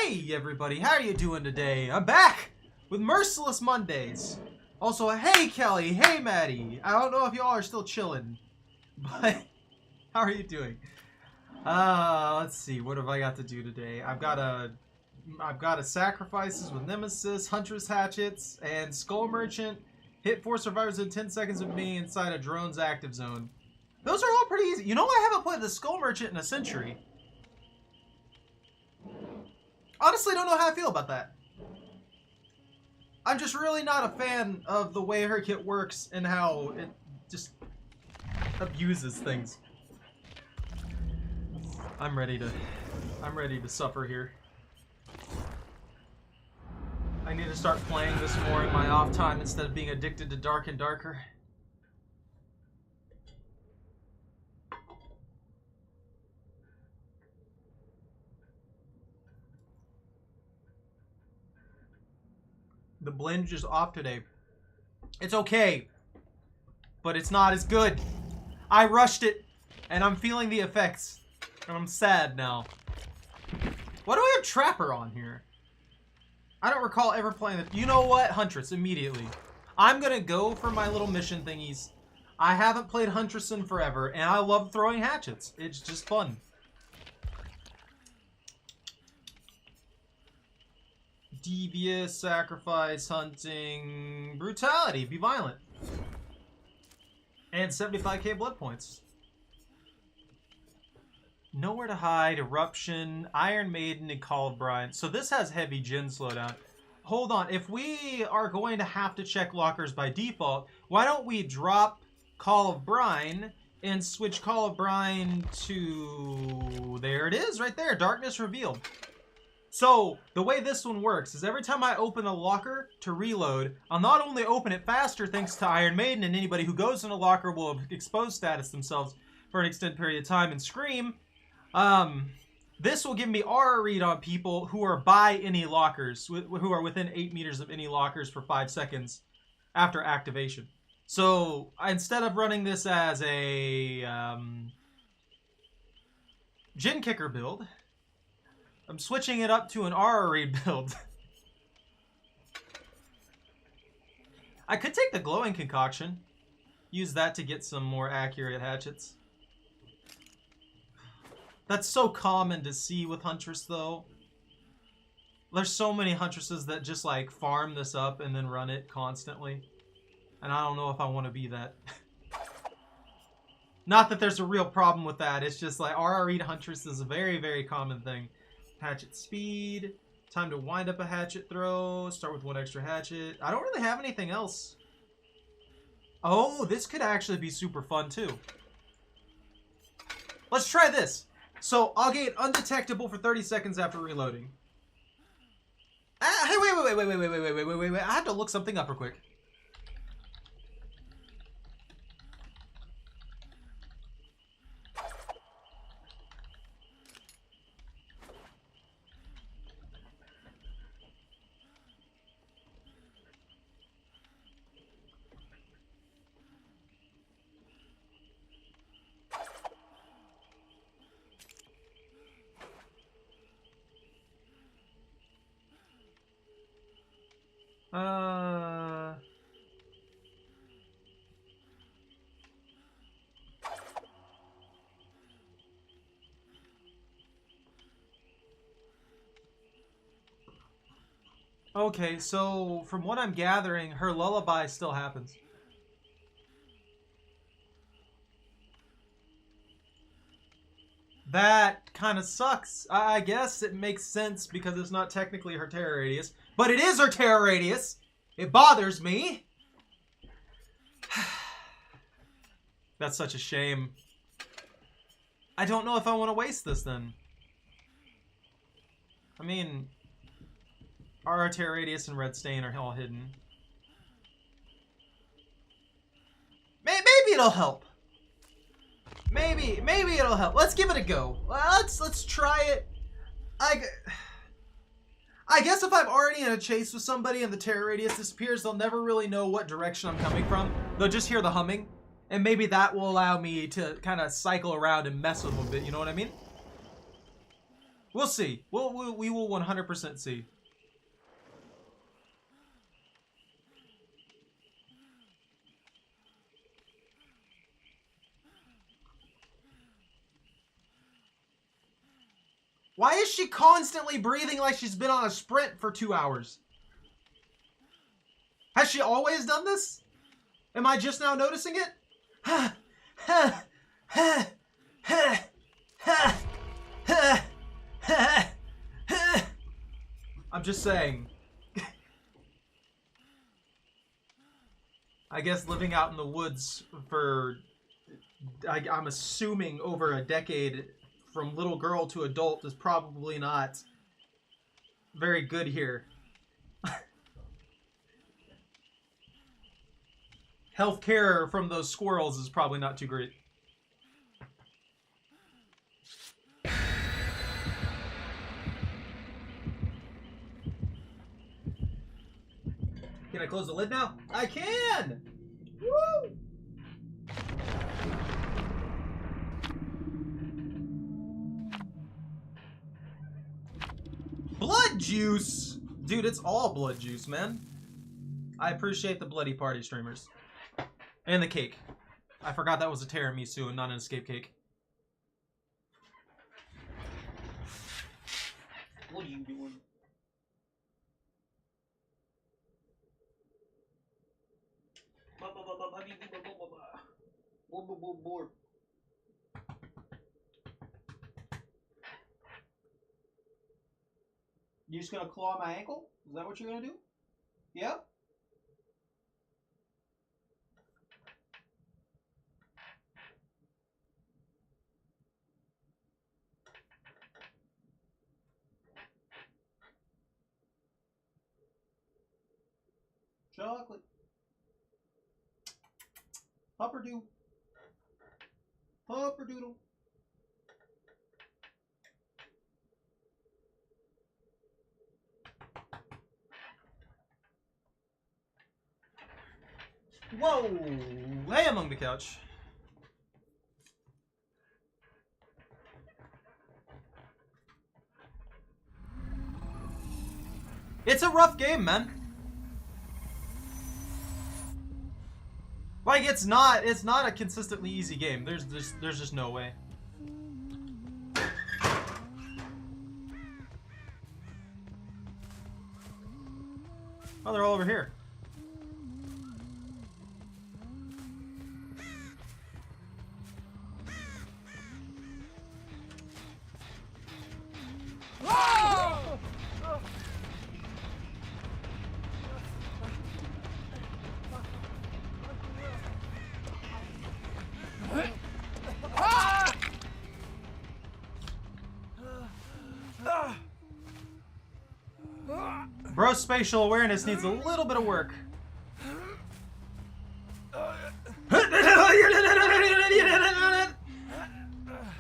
Hey everybody, how are you doing today? I'm back with Merciless Mondays. Also, hey Kelly, hey Maddie. I don't know if y'all are still chilling, but how are you doing? Let's see, what have I got to do today? I've got a sacrifices with Nemesis, Huntress Hatchets, and Skull Merchant. Hit 4 survivors in 10 seconds of me inside a drone's active zone. Those are all pretty easy. You know, I haven't played the Skull Merchant in a century. Honestly, don't know how I feel about that. I'm just really not a fan of the way her kit works and how it just abuses things. I'm ready to suffer here. I need to start playing this more in my off time instead of being addicted to Dark and Darker. The blend is off today. It's okay, but it's not as good. I rushed it, and I'm feeling the effects, and I'm sad now. Why do I have Trapper on here? I don't recall ever playing it. You know what? Huntress, immediately. I'm gonna go for my little mission thingies. I haven't played Huntress in forever, and I love throwing hatchets. It's just fun. Devious, sacrifice, hunting, brutality, be violent. And 75k blood points. Nowhere to hide, eruption, Iron Maiden, and Call of Brine. So this has heavy gen slowdown. Hold on, if we are going to have to check lockers by default, why don't we drop Call of Brine and switch Call of Brine to... There it is, right there, Darkness Revealed. So, the way this one works is every time I open a locker to reload, I'll not only open it faster thanks to Iron Maiden, and anybody who goes in a locker will have exposed status themselves for an extended period of time and scream. This will give me aura read on people who are by any lockers, who are within 8 meters of any lockers for 5 seconds after activation. So, instead of running this as a Gen Kicker build, I'm switching it up to an aura read build. I could take the glowing concoction. Use that to get some more accurate hatchets. That's so common to see with Huntress, though. There's so many Huntresses that just, like, farm this up and then run it constantly. And I don't know if I want to be that. Not that there's a real problem with that. It's just, like, aura read Huntress is a very, very common thing. Hatchet speed. Time to wind up a hatchet throw. Start with 1 extra hatchet. I don't really have anything else. Oh, this could actually be super fun too. Let's try this. So I'll get undetectable for 30 seconds after reloading. Hey, wait. I have to look something up real quick. Okay, so from what I'm gathering, her lullaby still happens. That kind of sucks. I guess it makes sense because it's not technically her terror radius. But it is her terror radius! It bothers me! That's such a shame. I don't know if I want to waste this then. I mean, our terror radius and red stain are all hidden. Maybe it'll help. Maybe it'll help. Let's give it a go. Let's try it. I guess if I'm already in a chase with somebody and the terror radius disappears, they'll never really know what direction I'm coming from. They'll just hear the humming, and maybe that will allow me to kind of cycle around and mess with them a bit. You know what I mean? We'll see. We will 100% see. Why is she constantly breathing like she's been on a sprint for 2 hours? Has she always done this? Am I just now noticing it? I'm just saying. I guess living out in the woods for, I'm assuming, over a decade from little girl to adult is probably not very good here. Healthcare from those squirrels is probably not too great. Can I close the lid now? I can! Woo! Blood juice! Dude, it's all blood juice, man. I appreciate the bloody party streamers. And the cake. I forgot that was a tiramisu and not an escape cake. What are you doing? You just gonna claw my ankle? Is that what you're gonna do? Yeah? Chocolate. Hupperdo. Hupperdoodle. Whoa! Hey, among the couch. It's a rough game, man. Like, it's not a consistently easy game. There's just no way. Oh, they're all over here. Bro's spatial awareness needs a little bit of work.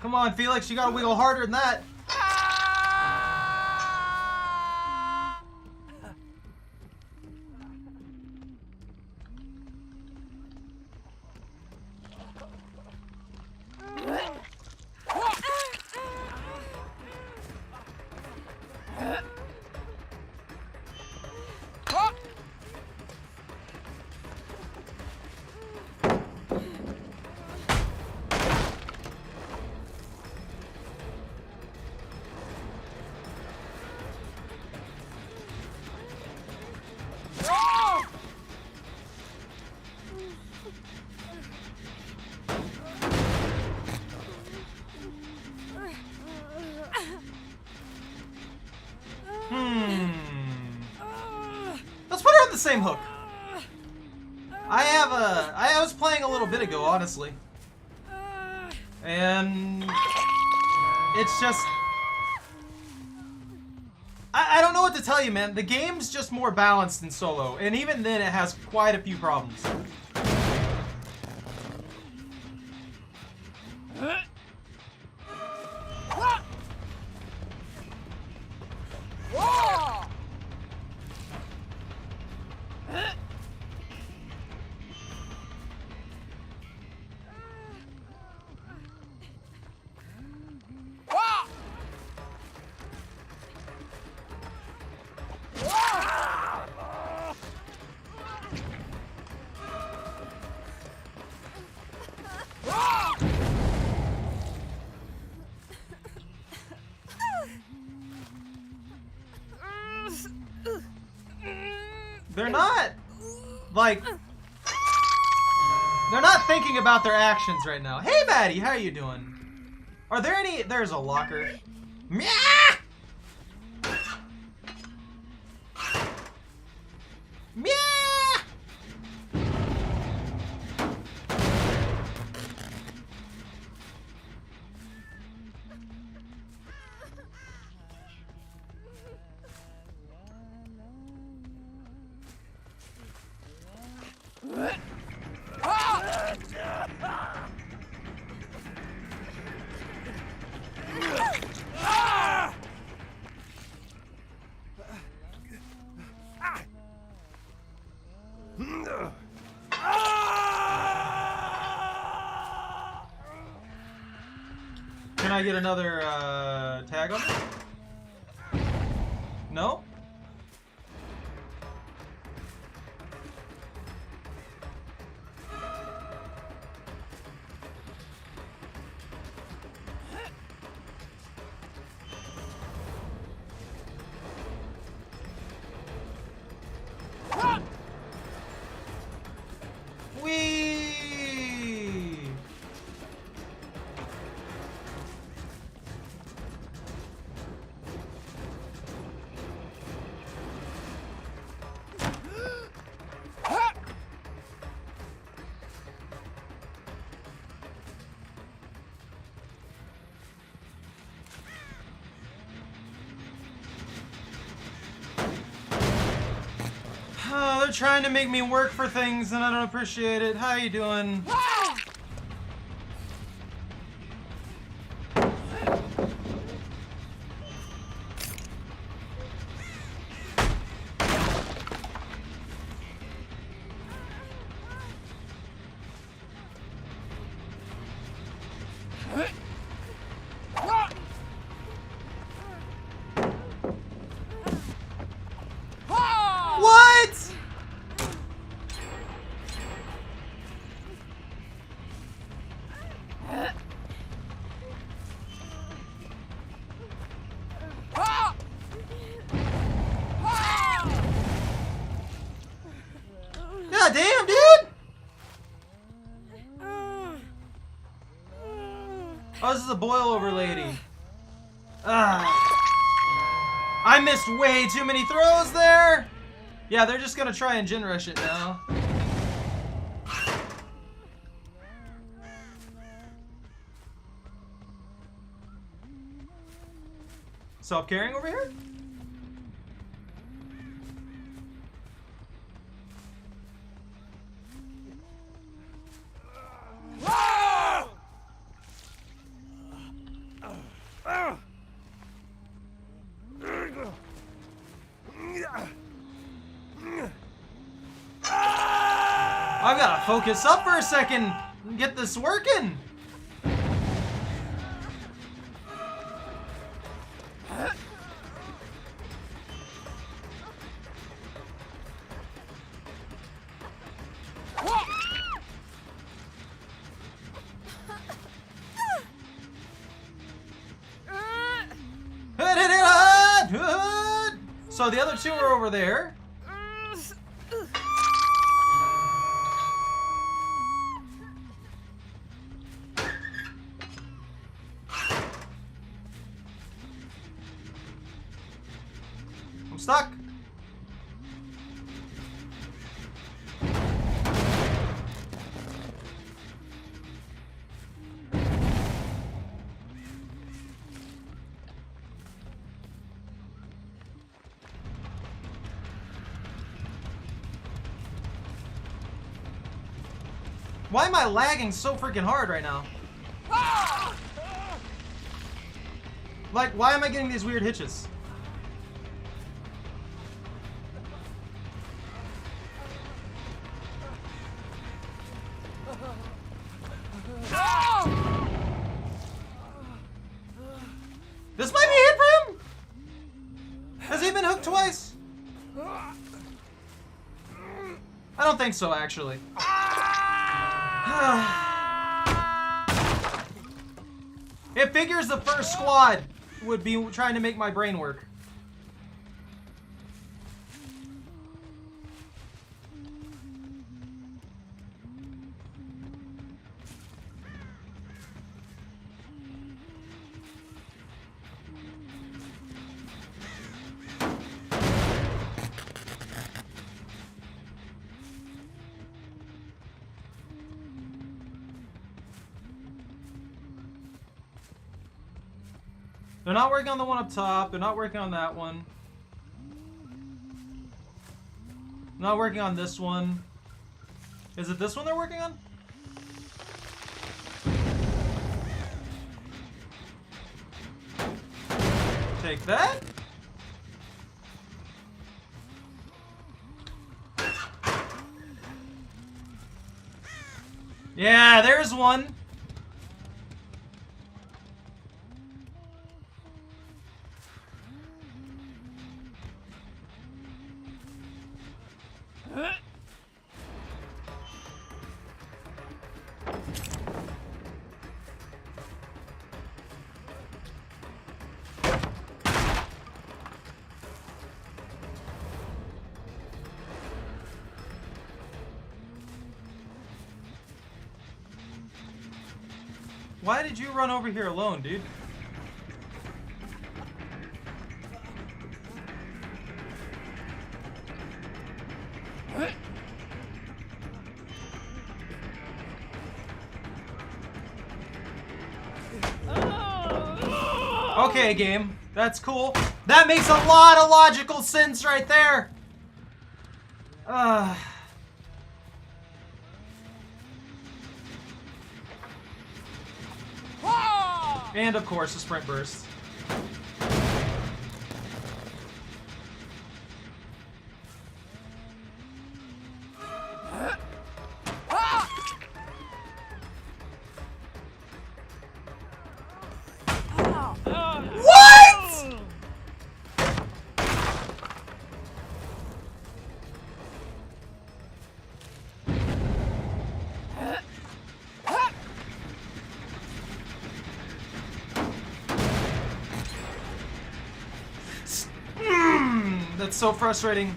Come on, Felix, you gotta wiggle harder than that. Let's put her on the same hook. I was playing a little bit ago, honestly. And it's just, I don't know what to tell you, man. The game's just more balanced in solo, and even then it has quite a few problems. They're not, like, they're not thinking about their actions right now. Hey, Maddie, how you doing? Are there any, there's a locker. Meow! Meow! Can I get another tag on it? No? Oh, they're trying to make me work for things and I don't appreciate it. How you doing? What? God damn, dude! Oh, this is a boil-over lady. I missed way too many throws there! Yeah, they're just gonna try and gen rush it now. Self-carrying over here? I've gotta focus up for a second and get this working. So the other two are over there. I'm stuck. Why am I lagging so freaking hard right now? Like, why am I getting these weird hitches? This might be it for him? Has he been hooked twice? I don't think so, actually. It figures the first squad would be trying to make my brain work. They're not working on the one up top. They're not working on that one. Not working on this one. Is it this one they're working on? Take that. Yeah, there's one. Why did you run over here alone, dude? Okay, game. That's cool. That makes a lot of logical sense right there. And of course, a sprint burst. What? That's so frustrating.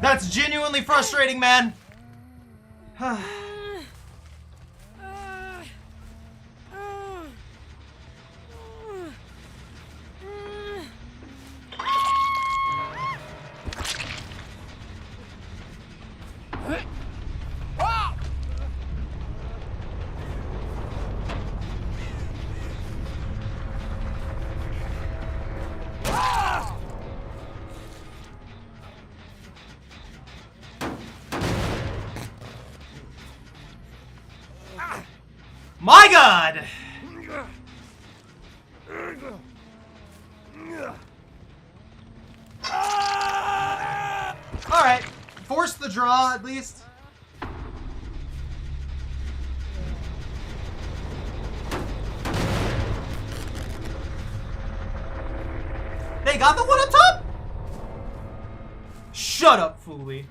That's genuinely frustrating, man. My God! Alright, force the draw at least. They got the one up top? Shut up, Foolie.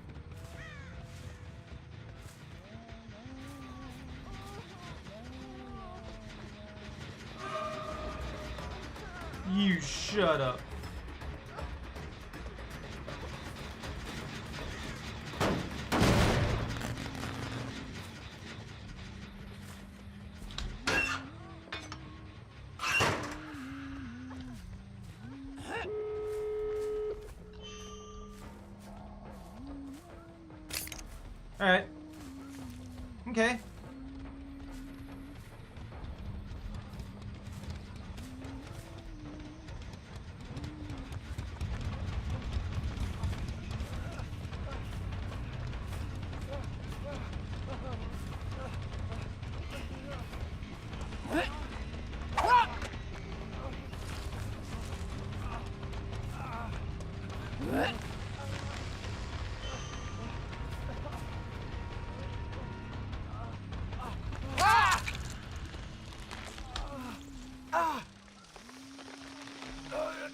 You shut up. All right. Okay.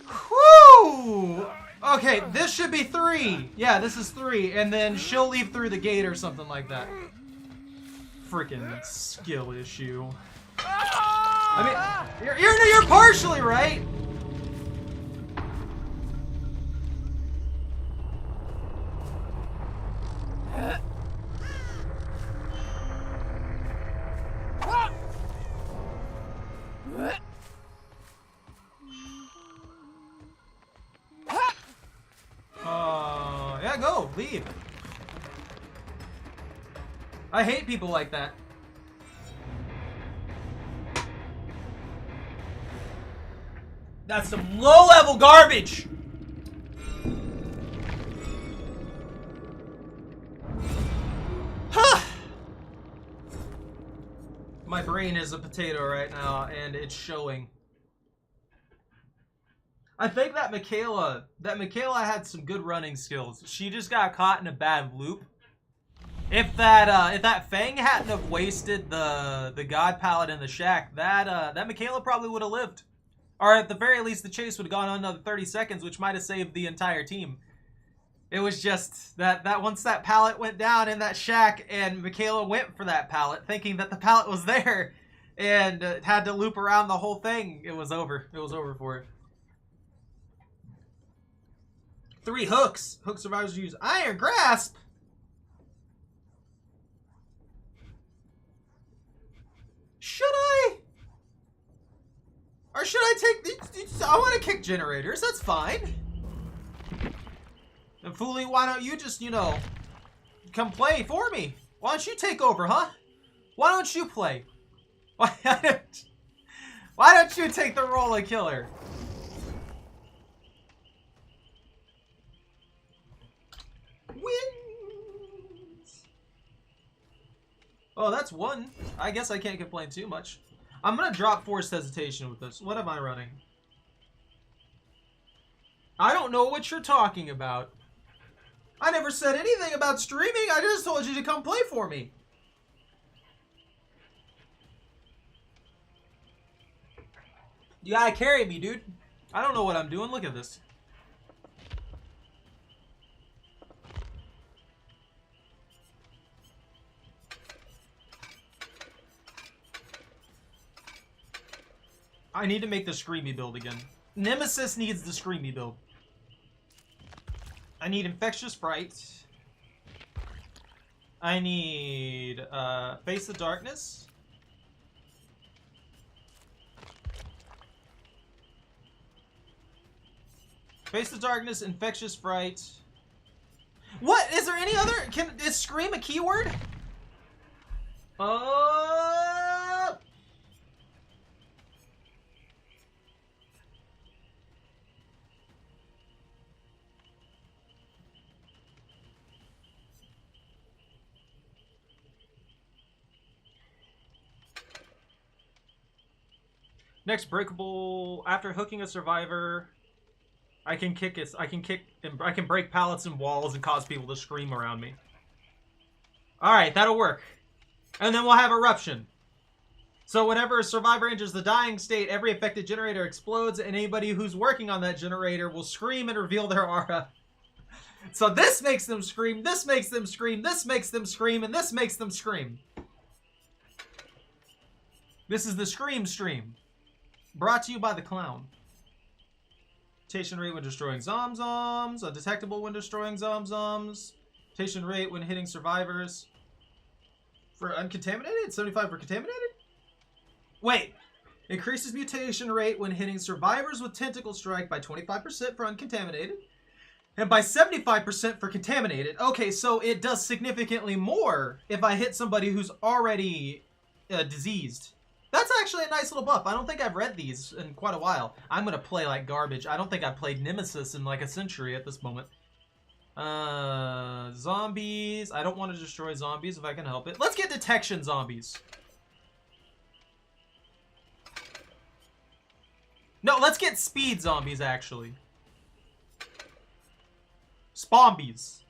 Whew! Okay, this should be 3. Yeah, this is 3, and then she'll leave through the gate or something like that. Freaking skill issue. I mean, you're partially right. Leave. I hate people like that. That's some low-level garbage! Huh! My brain is a potato right now, and it's showing. I think that Michaela had some good running skills. She just got caught in a bad loop. If that Fang hadn't have wasted the God Pallet in the shack, that Michaela probably would have lived. Or at the very least, the chase would have gone on another 30 seconds, which might have saved the entire team. It was just that once that pallet went down in that shack, and Michaela went for that pallet, thinking that the pallet was there, and had to loop around the whole thing, it was over. It was over for her. 3 hooks. Hook survivors use Iron Grasp. Should I? Or should I take these? I want to kick generators. That's fine. And Foolie, why don't you just, you know, come play for me? Why don't you take over, huh? Why don't you play? Why don't you take the role of killer? Wins. Oh, that's 1. I guess I can't complain too much. I'm gonna drop Forced Hesitation with this. What am I running? I don't know what you're talking about. I never said anything about streaming. I just told you to come play for me. You gotta carry me, dude. I don't know what I'm doing. Look at this. I need to make the Screamy build again. Nemesis needs the Screamy build. I need Infectious Fright. I need Face the Darkness. Face the Darkness, Infectious Fright. What? Is there any other? Is Scream a keyword? Next breakable. After hooking a survivor, I can break pallets and walls and cause people to scream around me. Alright, that'll work. And then we'll have Eruption. So whenever a survivor enters the dying state, every affected generator explodes, and anybody who's working on that generator will scream and reveal their aura. So this makes them scream, this makes them scream, this makes them scream, and this makes them scream. This is the Scream Stream. Brought to you by the Clown. Mutation rate when destroying zomzoms. Undetectable when destroying zomzoms. Mutation rate when hitting survivors. For uncontaminated? 75 for contaminated? Wait. Increases mutation rate when hitting survivors with Tentacle Strike by 25% for uncontaminated. And by 75% for contaminated. Okay, so it does significantly more if I hit somebody who's already diseased. That's actually a nice little buff. I don't think I've read these in quite a while. I'm going to play like garbage. I don't think I've played Nemesis in like a century at this moment. Zombies. I don't want to destroy zombies if I can help it. Let's get detection zombies. No, let's get speed zombies, actually. Spombies.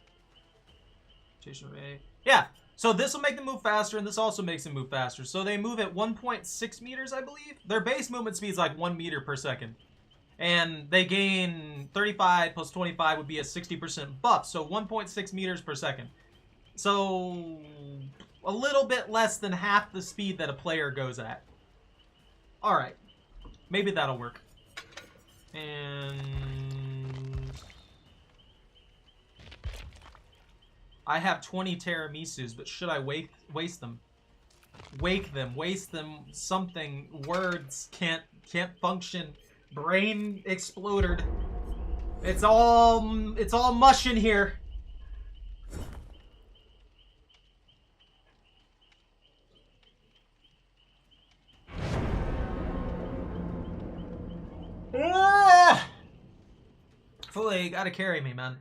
Yeah. So this will make them move faster, and this also makes them move faster. So they move at 1.6 meters, I believe. Their base movement speed is like 1 meter per second. And they gain 35 plus 25 would be a 60% buff. So 1.6 meters per second. So a little bit less than half the speed that a player goes at. Alright. Maybe that'll work. And I have 20 Tiramisus, but should I waste them? Wake them, waste them, something. Words can't function. Brain exploded. It's all mush in here. Really gotta carry me, man.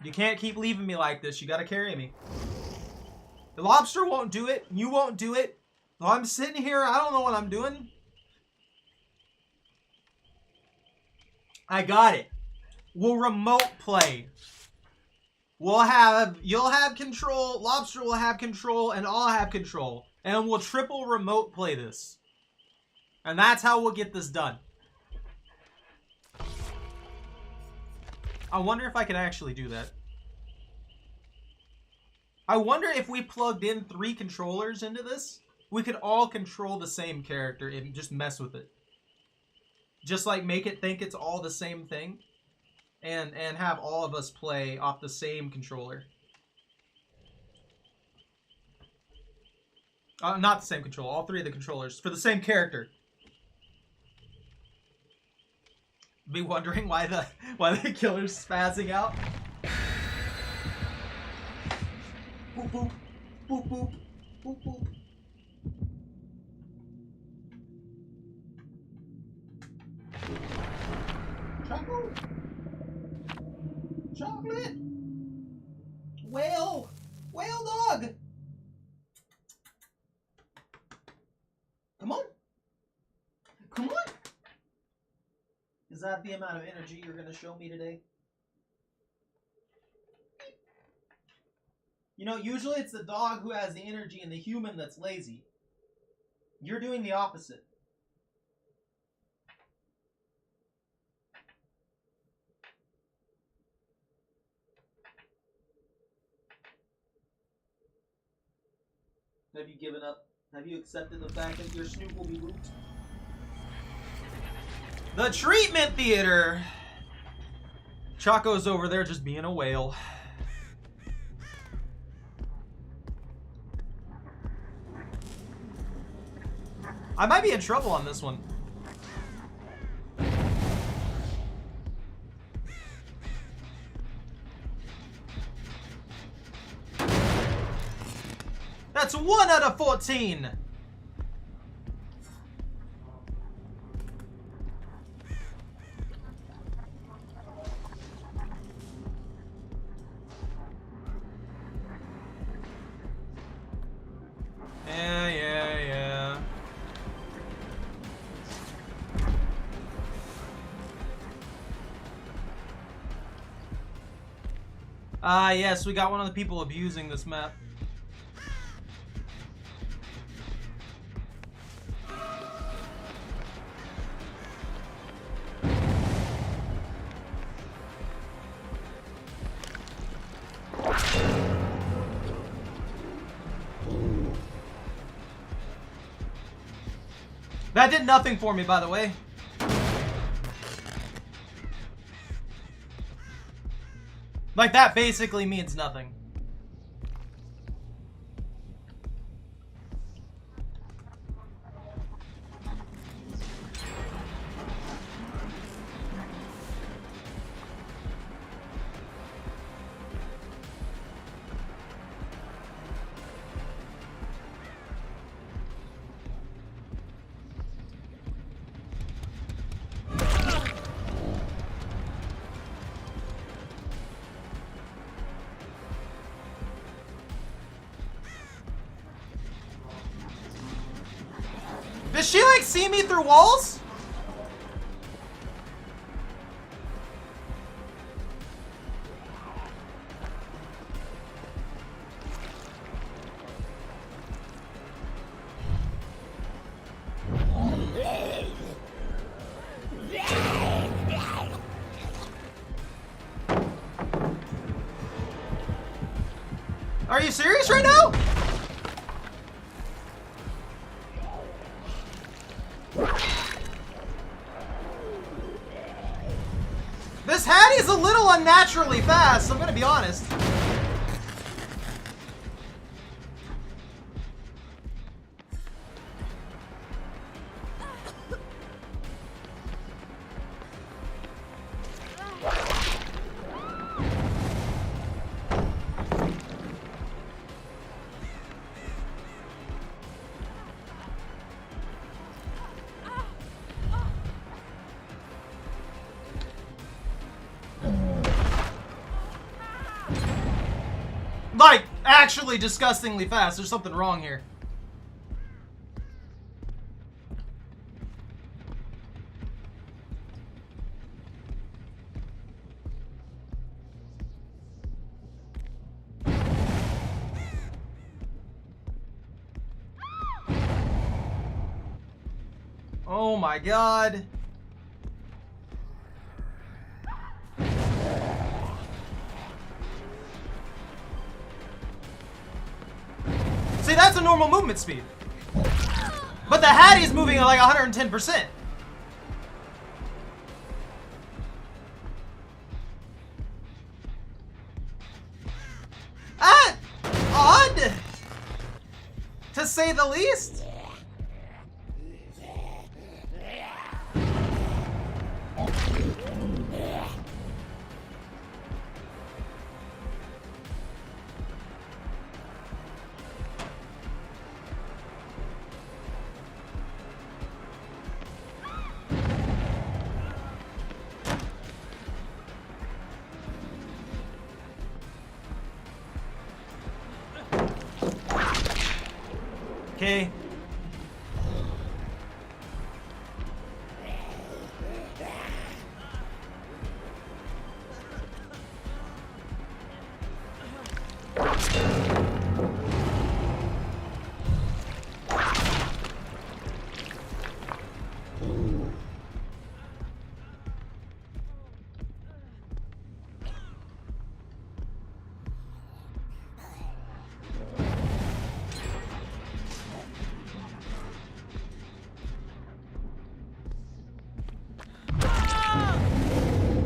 You can't keep leaving me like this. You gotta carry me. The lobster won't do it. You won't do it. Well, I'm sitting here. I don't know what I'm doing. I got it. We'll remote play. You'll have control. Lobster will have control, and I'll have control. And we'll triple remote play this. And that's how we'll get this done. I wonder if I can actually do that. I wonder if we plugged in 3 controllers into this, we could all control the same character and just mess with it. Just like make it think it's all the same thing. And have all of us play off the same controller. Not the same controller, all 3 of the controllers for the same character. Be wondering why the killer's spazzing out. Boop boop boop boop boop boop. Chocolate. Chocolate. Whale dog. Come on. Come on. Is that the amount of energy you're going to show me today? You know, usually it's the dog who has the energy and the human that's lazy. You're doing the opposite. Have you given up? Have you accepted the fact that your snoop will be looped? The treatment theater! Choco's over there just being a whale. I might be in trouble on this one. That's 1 out of 14! Yeah. Ah, yes, we got one of the people abusing this map. That did nothing for me, by the way. Like, that basically means nothing. Does she, like, see me through walls? Are you serious right now? This Hattie's a little unnaturally fast, I'm gonna be honest. actually disgustingly fast. There's something wrong here. Oh my god. See, that's a normal movement speed. But the Hattie's moving at like 110%. Odd, to say the least. Okay.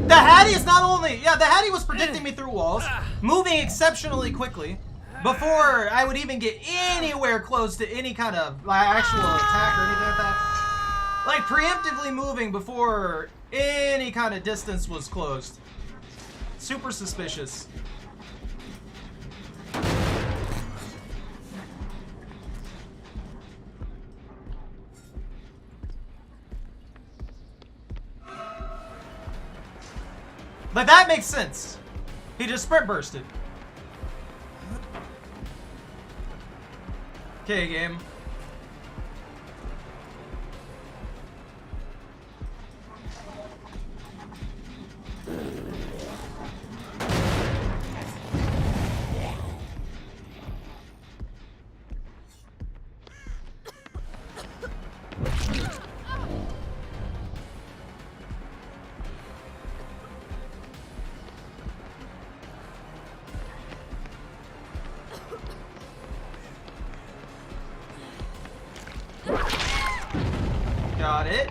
The Hattie is not only... Yeah, the Hattie was predicting me through walls, moving exceptionally quickly, before I would even get anywhere close to any kind of actual attack or anything like that. Like, preemptively moving before any kind of distance was closed. Super suspicious. But that makes sense. He just sprint bursted. Okay, game. Got it.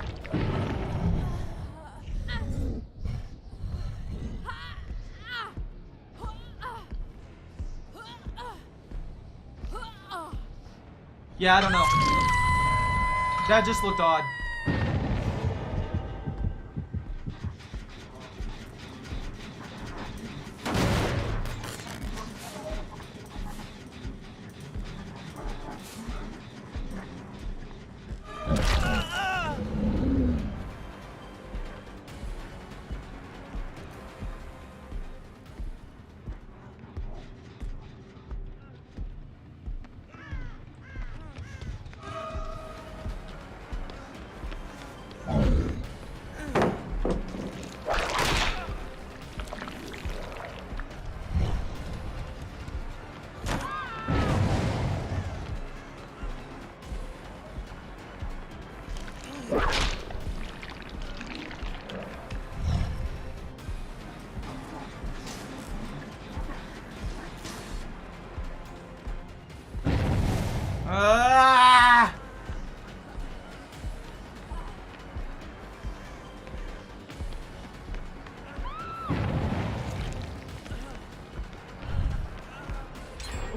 Yeah, I don't know. That just looked odd.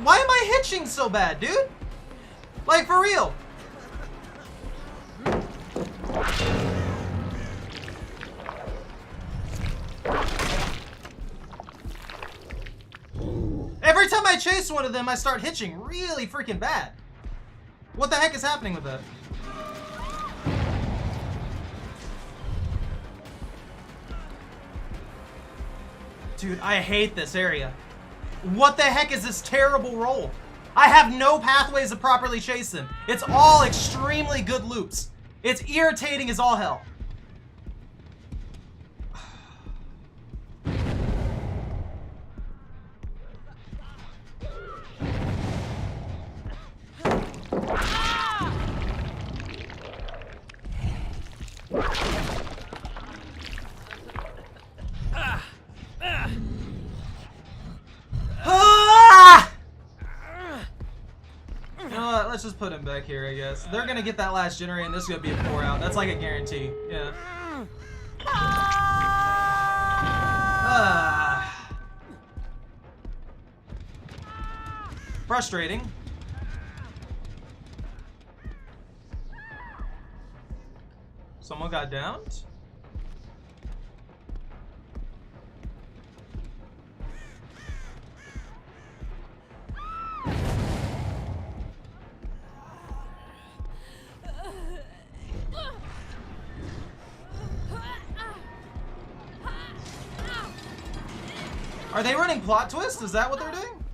Why am I hitching so bad, dude? Like, for real. Every time I chase one of them, I start hitching really freaking bad. What the heck is happening with that? Dude, I hate this area. What the heck is this terrible roll? I have no pathways to properly chase him. It's all extremely good loops. It's irritating as all hell. Let's just put him back here, I guess. They're gonna get that last generator, and this is gonna be a 4 out. That's like a guarantee. Yeah. Frustrating. Someone got downed? Are they running plot twist? Is that what they're doing?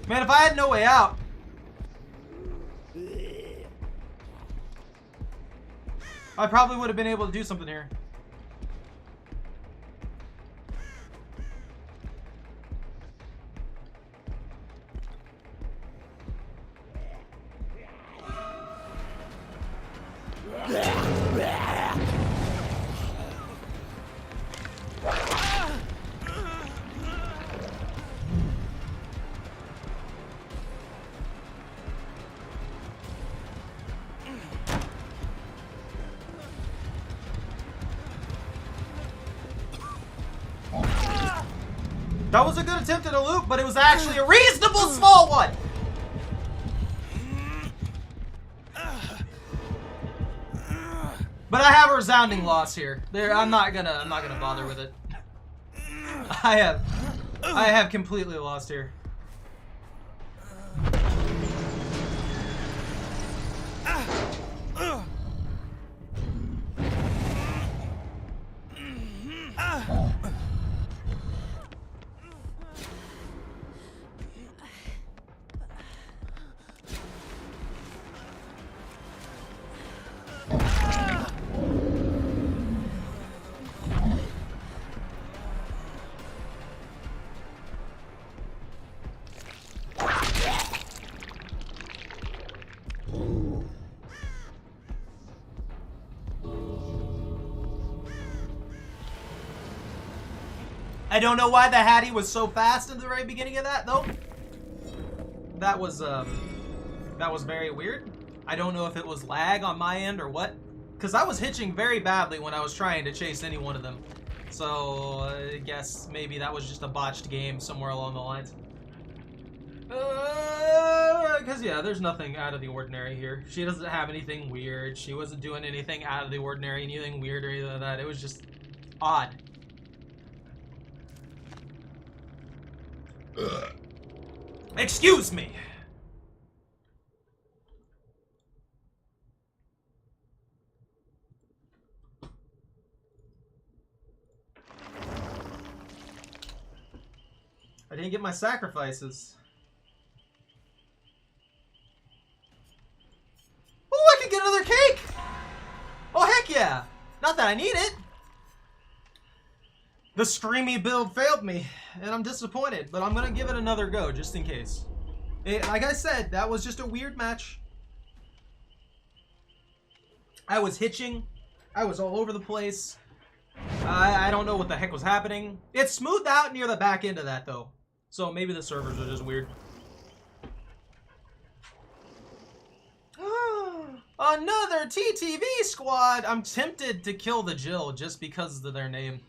Man, if I had no way out. I probably would have been able to do something here. That was a good attempt at a loop, but it was actually a reasonable small one. But I have a resounding loss here. I'm not gonna bother with it. I have completely lost here. I don't know why the Hattie was so fast in the very beginning of that, though. That was very weird. I don't know if it was lag on my end or what, because I was hitching very badly when I was trying to chase any one of them. So I guess maybe that was just a botched game somewhere along the lines. Because yeah, there's nothing out of the ordinary here. She doesn't have anything weird. She wasn't doing anything out of the ordinary, anything weird or anything like that. It was just odd. Excuse me. I didn't get my sacrifices. Oh, I can get another cake! Oh, heck yeah! Not that I need it. The screamy build failed me, and I'm disappointed, but I'm going to give it another go, just in case. Like I said, that was just a weird match. I was hitching. I was all over the place. I don't know what the heck was happening. It smoothed out near the back end of that, though. So maybe the servers are just weird. Another TTV squad! I'm tempted to kill the Jill just because of their name.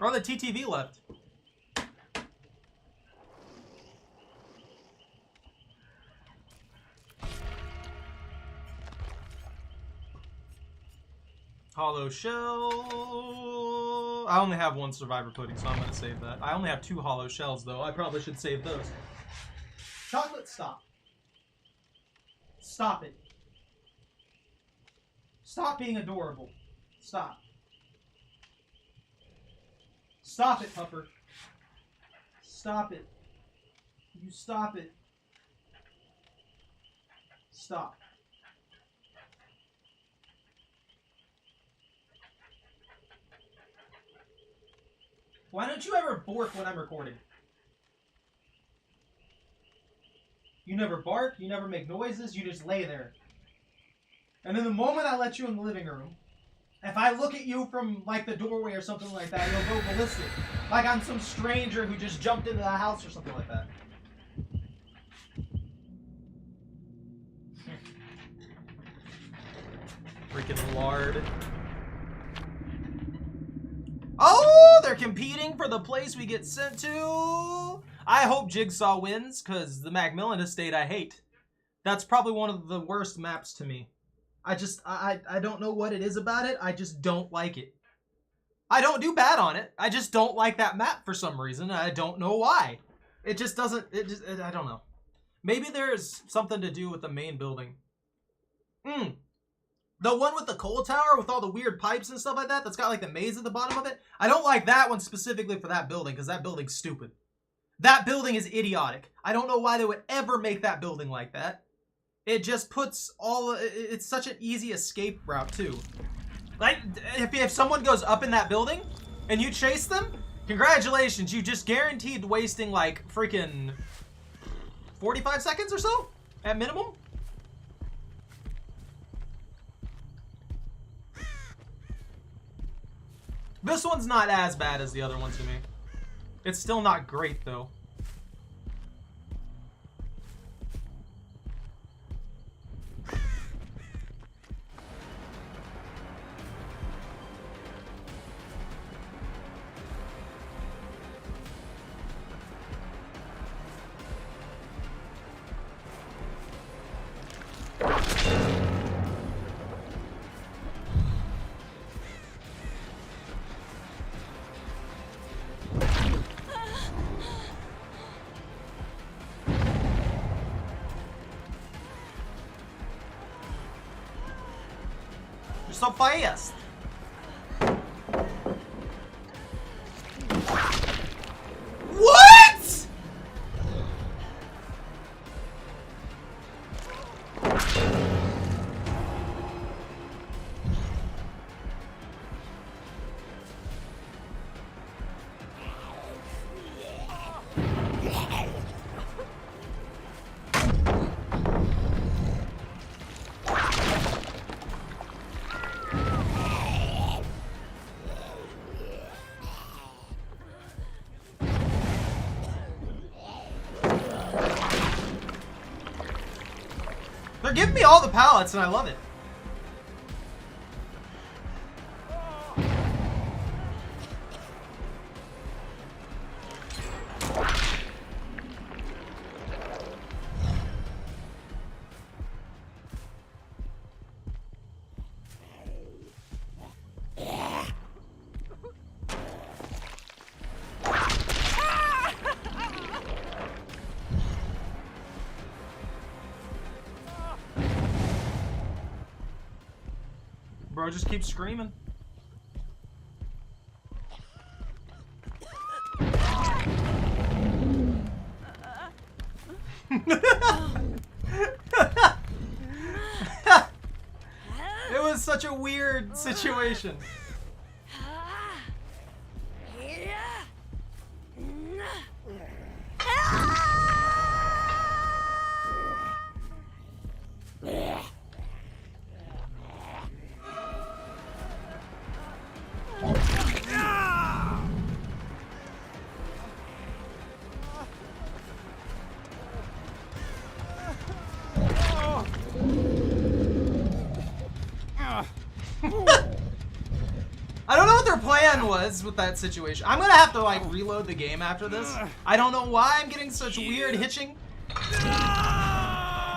Oh, the TTV left. Hollow shell. I only have one survivor pudding, so I'm going to save that. I only have 2 hollow shells, though. I probably should save those. Chocolate, stop. Stop it. Stop being adorable. Stop. Stop it, Pupper. Stop it. You stop it. Stop. Why don't you ever bark when I'm recording? You never bark, you never make noises, you just lay there. And then the moment I let you in the living room, if I look at you from like the doorway or something like that, you'll go ballistic. Like I'm some stranger who just jumped into the house or something like that. Freaking lard. Oh, they're competing for the place we get sent to. I hope Jigsaw wins, because the Macmillan Estate I hate. That's probably one of the worst maps to me. I don't know what it is about it. I just don't like it. I don't do bad on it. I just don't like that map for some reason. I don't know why. It just doesn't, I don't know. Maybe there's something to do with the main building. The one with the coal tower with all the weird pipes and stuff like that, that's got like the maze at the bottom of it. I don't like that one specifically for that building, because that building's stupid. That building is idiotic. I don't know why they would ever make that building like that. It just puts all... It's such an easy escape route, too. Like, if someone goes up in that building and you chase them, congratulations, you just guaranteed wasting, like, freaking 45 seconds or so, at minimum. This one's not as bad as the other ones to me. It's still not great, though. So fast. What? They're giving me all the pallets, and I love it. Bro, just keep screaming. It was such a weird situation. plan was with that situation. I'm gonna have to like reload the game after this. I don't know why I'm getting such weird hitching.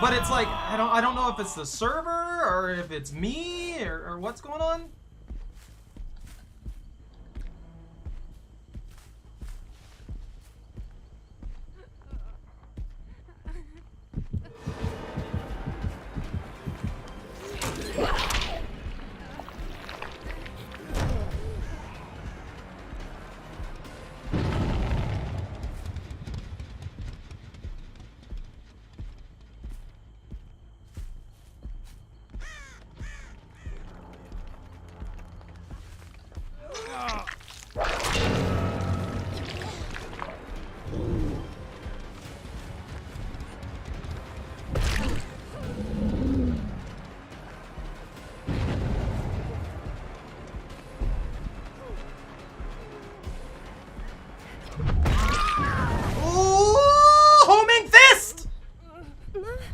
But it's like I don't know if it's the server or if it's me or what's going on.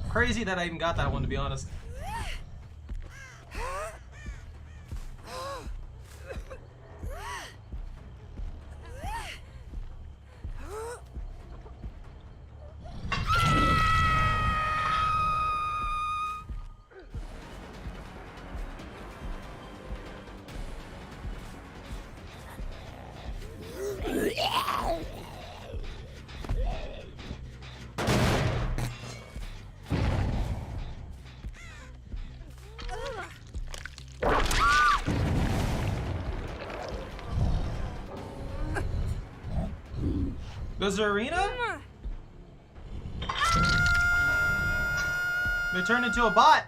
Crazy that I even got that one, to be honest. Goes to arena? They turned into a bot.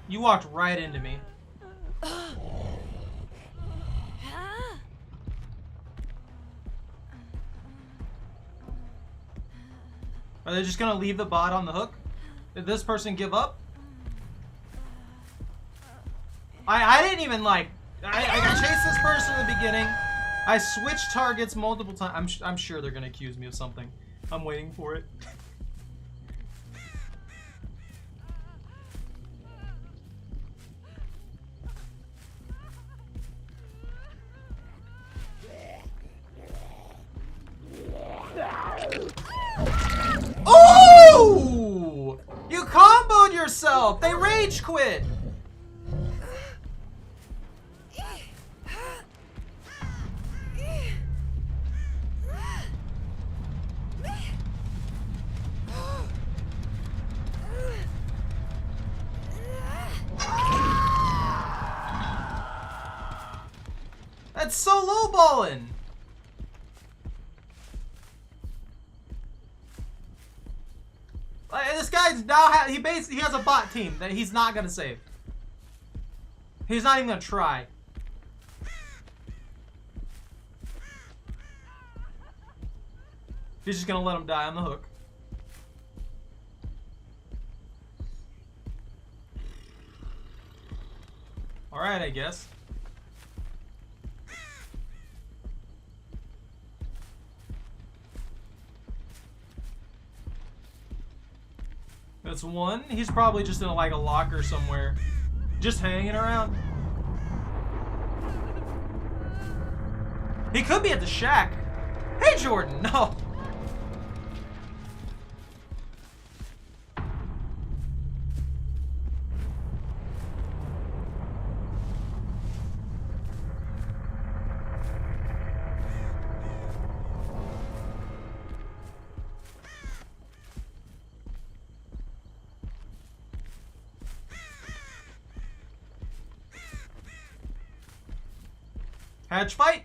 You walked right into me. Are they just gonna leave the bot on the hook? Did this person give up? I didn't even like. I chased this person in the beginning. I switched targets multiple times. I'm sure they're gonna accuse me of something. I'm waiting for it. Oh! You comboed yourself! They rage quit! That's so lowballing! This guy's now he has a bot team that he's not gonna save. He's not even gonna try. He's just gonna let him die on the hook. All right, I guess. That's one. He's probably just in like a locker somewhere. Just hanging around. He could be at the shack. Hey, Jordan, no. Hatch fight!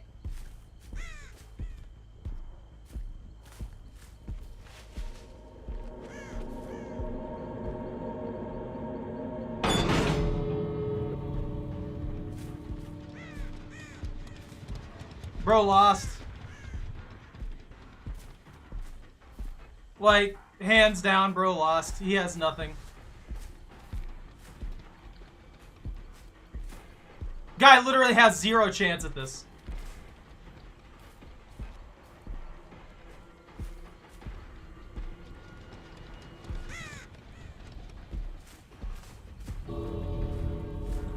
Bro lost. Like, hands down, bro lost. He has nothing. Guy literally has 0 chance at this.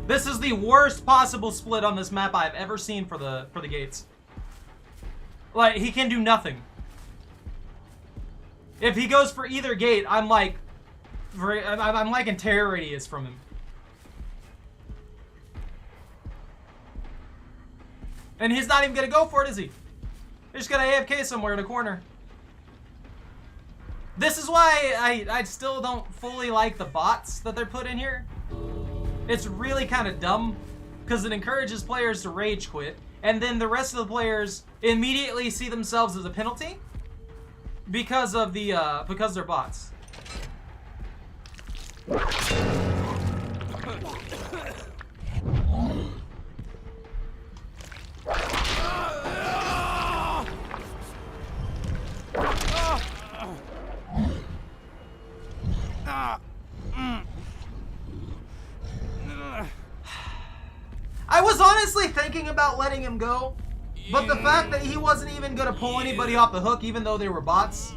This is the worst possible split on this map I've ever seen for the gates. Like, he can do nothing. If he goes for either gate, I'm like in terror radius from him. And he's not even gonna go for it, is he? He's just gonna AFK somewhere in a corner. This is why I still don't fully like the bots that they're put in here. It's really kind of dumb because it encourages players to rage quit, and then the rest of the players immediately see themselves as a penalty because of the because they're bots. I was honestly thinking about letting him go, but the fact that he wasn't even going to pull anybody off the hook, even though they were bots,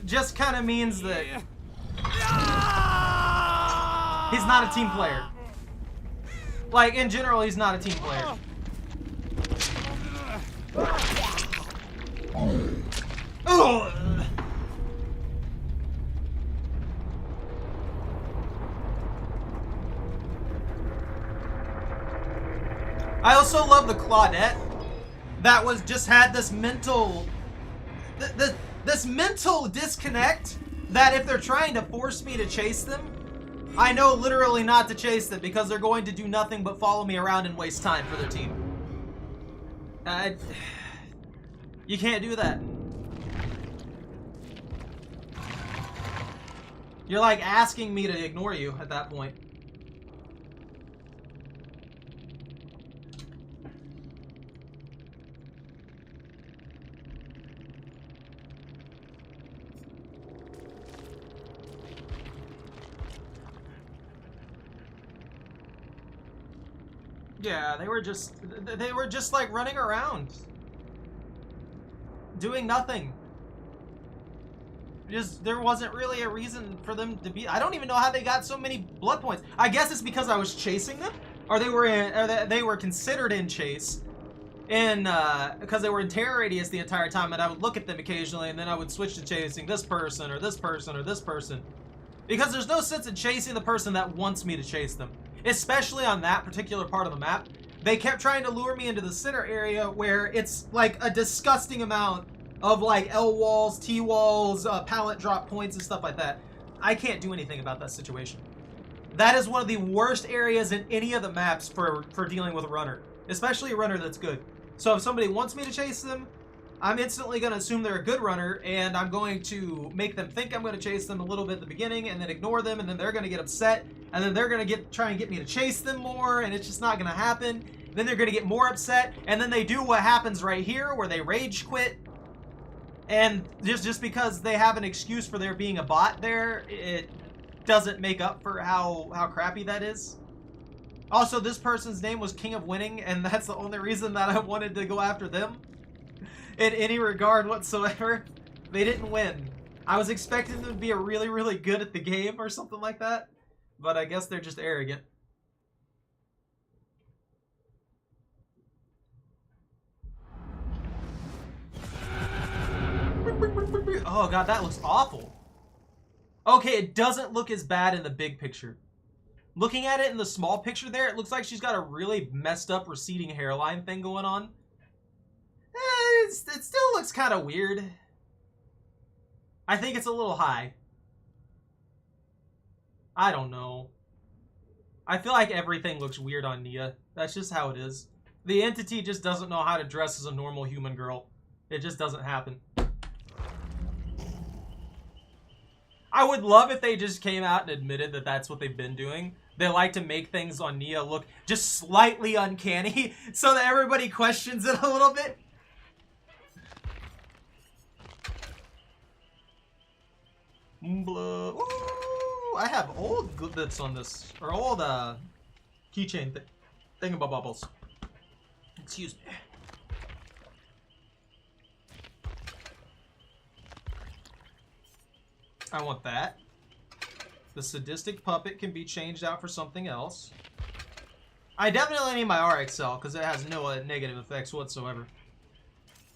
just kind of means that he's not a team player. Like, in general, he's not a team player. Ugh. I also love the Claudette that was just had this mental this mental disconnect that if they're trying to force me to chase them, I know literally not to chase them because they're going to do nothing but follow me around and waste time for their team. You can't do that. You're like asking me to ignore you at that point. Yeah, they were just like running around, doing nothing. Just there wasn't really a reason for them to be. I don't even know how they got so many blood points. I guess it's because I was chasing them, or they were considered in chase, and because they were in terror radius the entire time, and I would look at them occasionally, and then I would switch to chasing this person or this person or this person, because there's no sense in chasing the person that wants me to chase them. Especially on that particular part of the map, they kept trying to lure me into the center area where it's like a disgusting amount of like L walls, T walls, pallet drop points and stuff like that. I can't do anything about that situation. That is one of the worst areas in any of the maps for dealing with a runner, especially a runner that's good. So if somebody wants me to chase them, I'm instantly going to assume they're a good runner, and I'm going to make them think I'm going to chase them a little bit at the beginning, and then ignore them, and then they're going to get upset, and then they're going to try and get me to chase them more, and it's just not going to happen. Then they're going to get more upset, and then they do what happens right here, where they rage quit, and just because they have an excuse for there being a bot there, it doesn't make up for how crappy that is. Also, this person's name was King of Winning, and that's the only reason that I wanted to go after them. In any regard whatsoever, they didn't win. I was expecting them to be really, really good at the game or something like that, but I guess they're just arrogant. Oh god, that looks awful. Okay, it doesn't look as bad in the big picture. Looking at it in the small picture there, it looks like she's got a really messed up receding hairline thing going on. It still looks kind of weird. I think it's a little high. I don't know. I feel like everything looks weird on Nia. That's just how it is. The entity just doesn't know how to dress as a normal human girl. It just doesn't happen. I would love if they just came out and admitted that that's what they've been doing. They like to make things on Nia look just slightly uncanny so that everybody questions it a little bit. Ooh, I have old goods on this, or old keychain thing. thingamabobbles. Excuse me. I want that. The sadistic puppet can be changed out for something else. I definitely need my RXL because it has no negative effects whatsoever.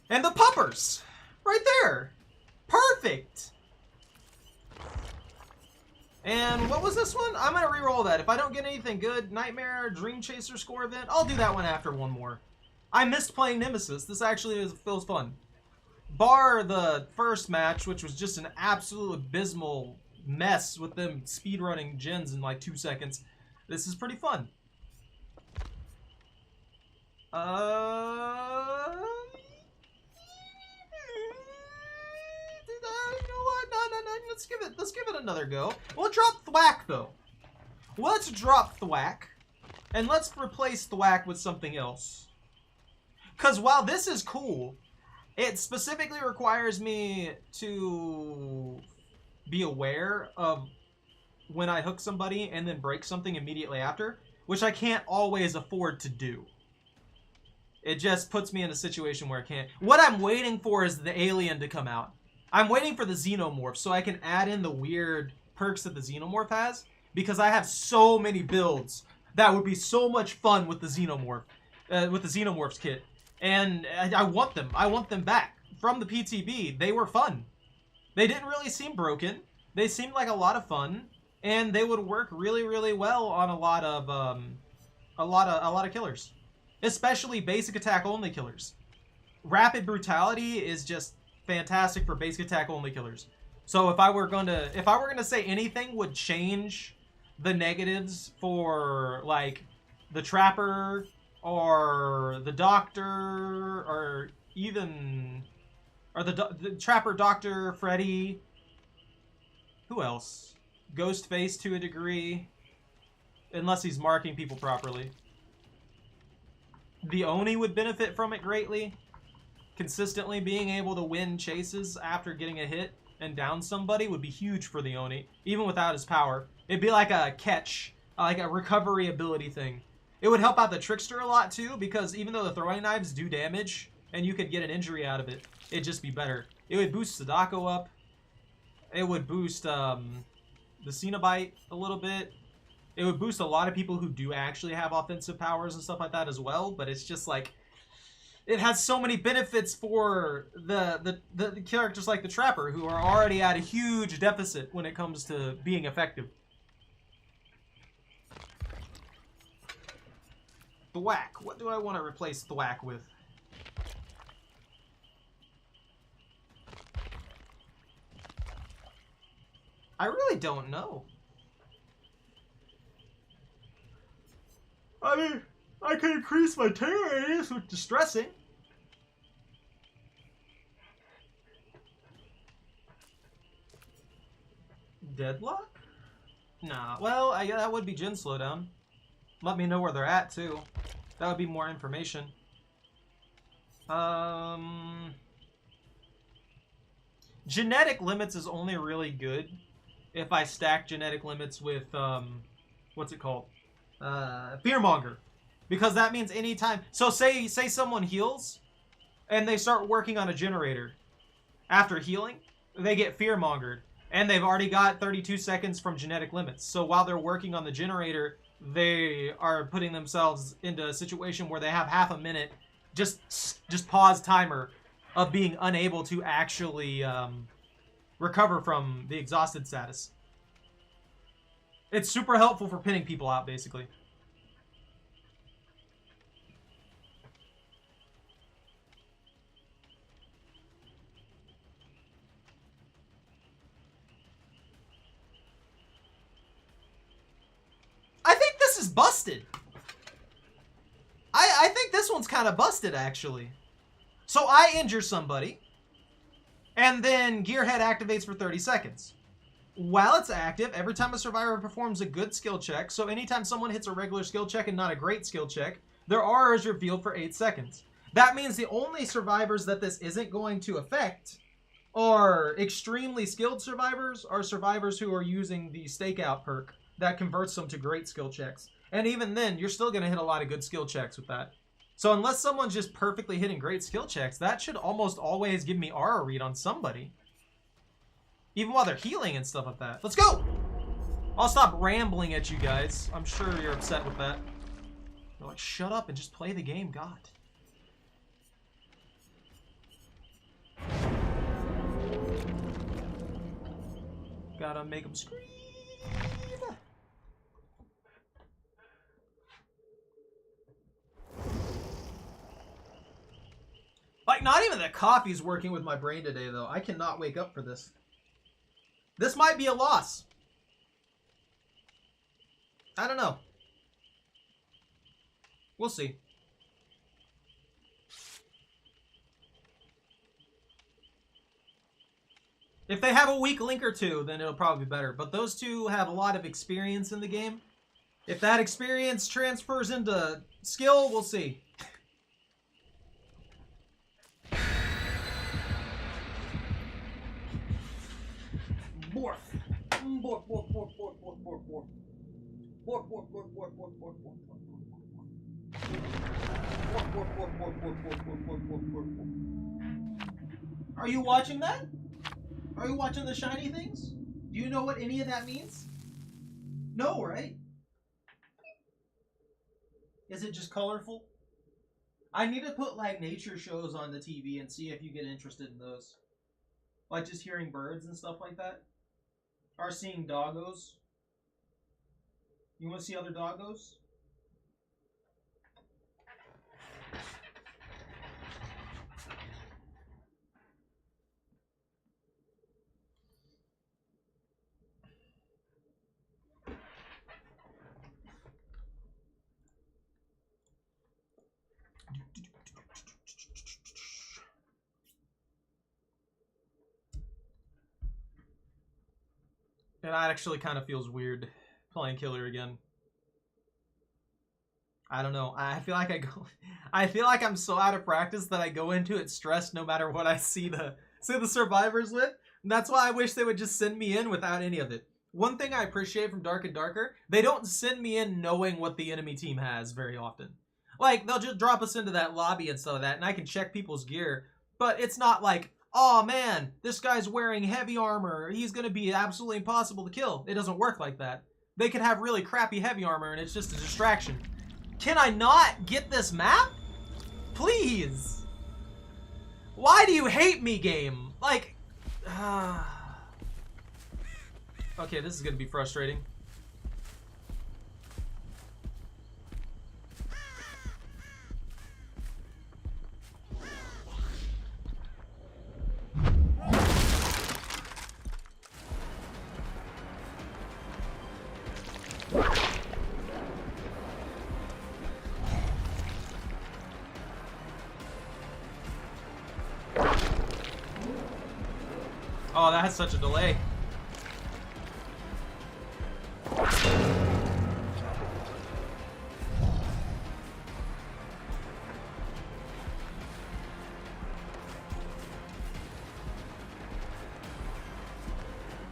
And the puppers! Right there! Perfect! And what was this one? I'm going to re-roll that. If I don't get anything good, Nightmare, Dream Chaser score event, I'll do that one after one more. I missed playing Nemesis. This actually feels fun. Bar the first match, which was just an absolute abysmal mess with them speedrunning gens in like 2 seconds. This is pretty fun. You know what? No. Let's give it another go. We'll drop Thwack though. Let's drop Thwack, and let's replace Thwack with something else. Cause while this is cool, it specifically requires me to be aware of when I hook somebody and then break something immediately after, which I can't always afford to do. It just puts me in a situation where I can't. What I'm waiting for is the alien to come out. I'm waiting for the xenomorph so I can add in the weird perks that the xenomorph has, because I have so many builds that would be so much fun with the xenomorph, with the xenomorph's kit. And I want them. I want them back. From the PTB, they were fun. They didn't really seem broken. They seemed like a lot of fun, and they would work really, really well on a lot of killers, especially basic attack only killers. Rapid brutality is just fantastic for basic attack only killers. So if I were gonna say anything would change the negatives for like the Trapper or the Doctor, or even the Trapper, Doctor, Freddy. Who else? Ghostface to a degree, unless he's marking people properly. The Oni would benefit from it greatly. Consistently being able to win chases after getting a hit and down somebody would be huge for the Oni, even without his power. It'd be like a catch, like a recovery ability thing. It would help out the Trickster a lot too, because even though the throwing knives do damage and you could get an injury out of it, it'd just be better. It would boost Sadako up. It would boost the Cenobite a little bit. It would boost a lot of people who do actually have offensive powers and stuff like that as well, but it's just like, it has so many benefits for the characters like the Trapper, who are already at a huge deficit when it comes to being effective. Thwack. What do I want to replace Thwack with? I really don't know. I mean, I could increase my terror radius with distressing. Deadlock? Nah. Well, that would be Gen slowdown. Let me know where they're at too. That would be more information. Genetic limits is only really good if I stack genetic limits with what's it called? Fearmonger. Because that means anytime. So say someone heals and they start working on a generator. After healing, they get fearmongered. And they've already got 32 seconds from genetic limits. So while they're working on the generator, they are putting themselves into a situation where they have half a minute, just pause timer, of being unable to actually recover from the exhausted status. It's super helpful for pinning people out, basically. I think this is busted. I think this one's kind of busted, actually. So I injure somebody, and then Gearhead activates for 30 seconds. While it's active, every time a survivor performs a good skill check, so anytime someone hits a regular skill check and not a great skill check, their aura is revealed for 8 seconds. That means the only survivors that this isn't going to affect are extremely skilled survivors, or survivors who are using the stakeout perk that converts them to great skill checks. And even then, you're still going to hit a lot of good skill checks with that. So unless someone's just perfectly hitting great skill checks, that should almost always give me aura read on somebody. Even while they're healing and stuff like that. Let's go! I'll stop rambling at you guys. I'm sure you're upset with that. You're like, shut up and just play the game, God. Gotta make them scream. Like, not even the coffee's working with my brain today, though. I cannot wake up for this. This might be a loss. I don't know. We'll see. If they have a weak link or two, then it'll probably be better. But those two have a lot of experience in the game. If that experience transfers into skill, we'll see. Morph. Morph, morph, morph, morph, morph, morph, morph. Morph, morph, morph, morph, morph, morph, morph, morph, morph. Are you watching that? Are you watching the shiny things? Do you know what any of that means? No, right? Is it just colorful? I need to put like nature shows on the TV and see if you get interested in those. Like just hearing birds and stuff like that. Or seeing doggos. You want to see other doggos? It actually kind of feels weird playing killer again. I don't know. I feel like I'm so out of practice that I go into it stressed no matter what I see the survivors with. And that's why I wish they would just send me in without any of it. One thing I appreciate from Dark and Darker, they don't send me in knowing what the enemy team has very often. Like, they'll just drop us into that lobby and stuff like that, and I can check people's gear. But it's not like, oh man, this guy's wearing heavy armor. He's going to be absolutely impossible to kill. It doesn't work like that. They could have really crappy heavy armor and it's just a distraction. Can I not get this map? Please. Why do you hate me, game? Like, okay, this is going to be frustrating. Oh, that has such a delay.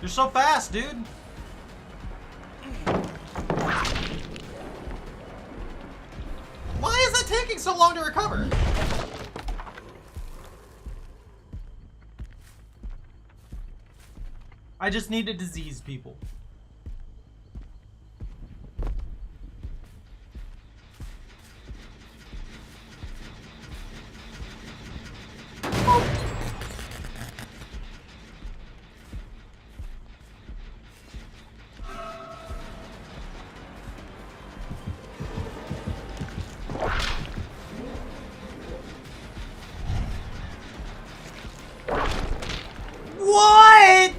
You're so fast, dude. Why is it taking so long to recover? I just need to disease people. What?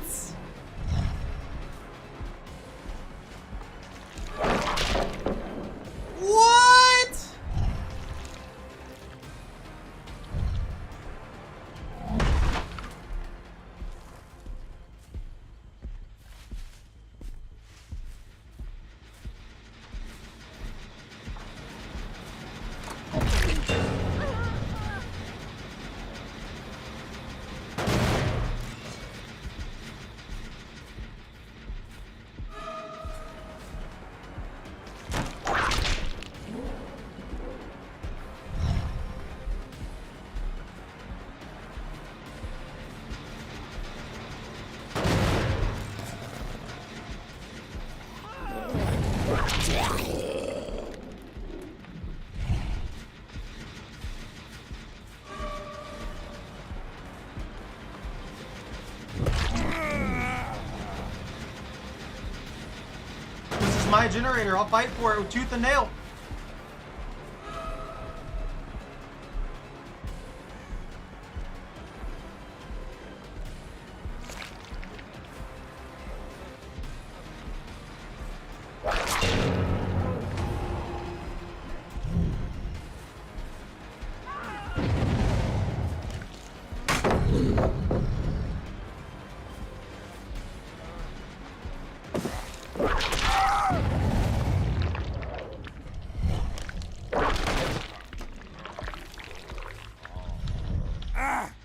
my generator. I'll fight for it with tooth and nail.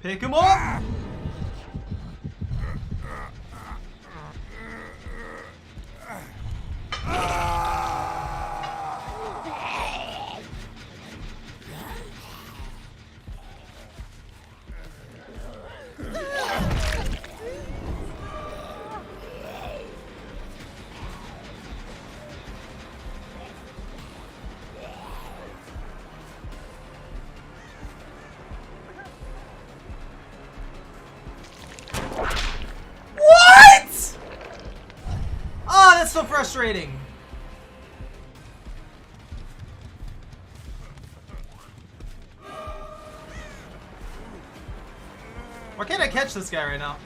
Pick him up! So frustrating. Why can't I catch this guy right now?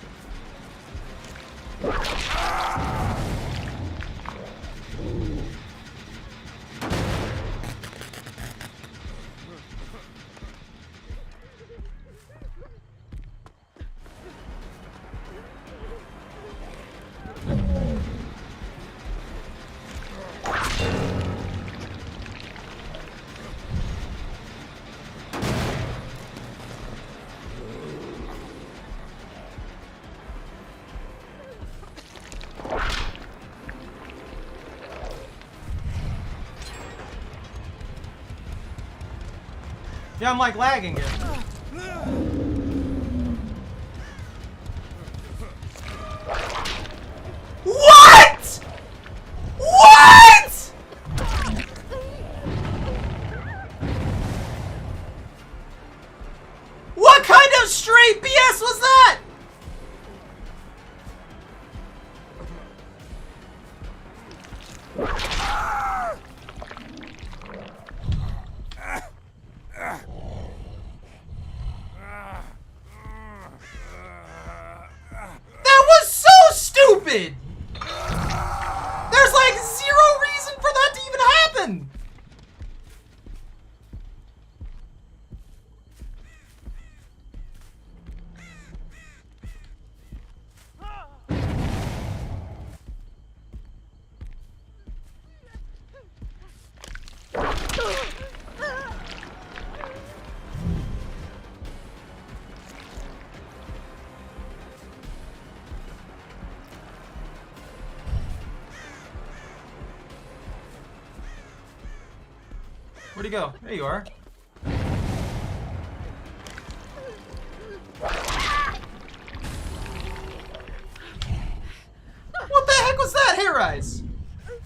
Yeah, I'm like lagging it. What? What? What kind of straight BS was that? Stupid! There's like zero reason for that to even happen! Where'd he go? There you are. What the heck was that, Hair Eyes?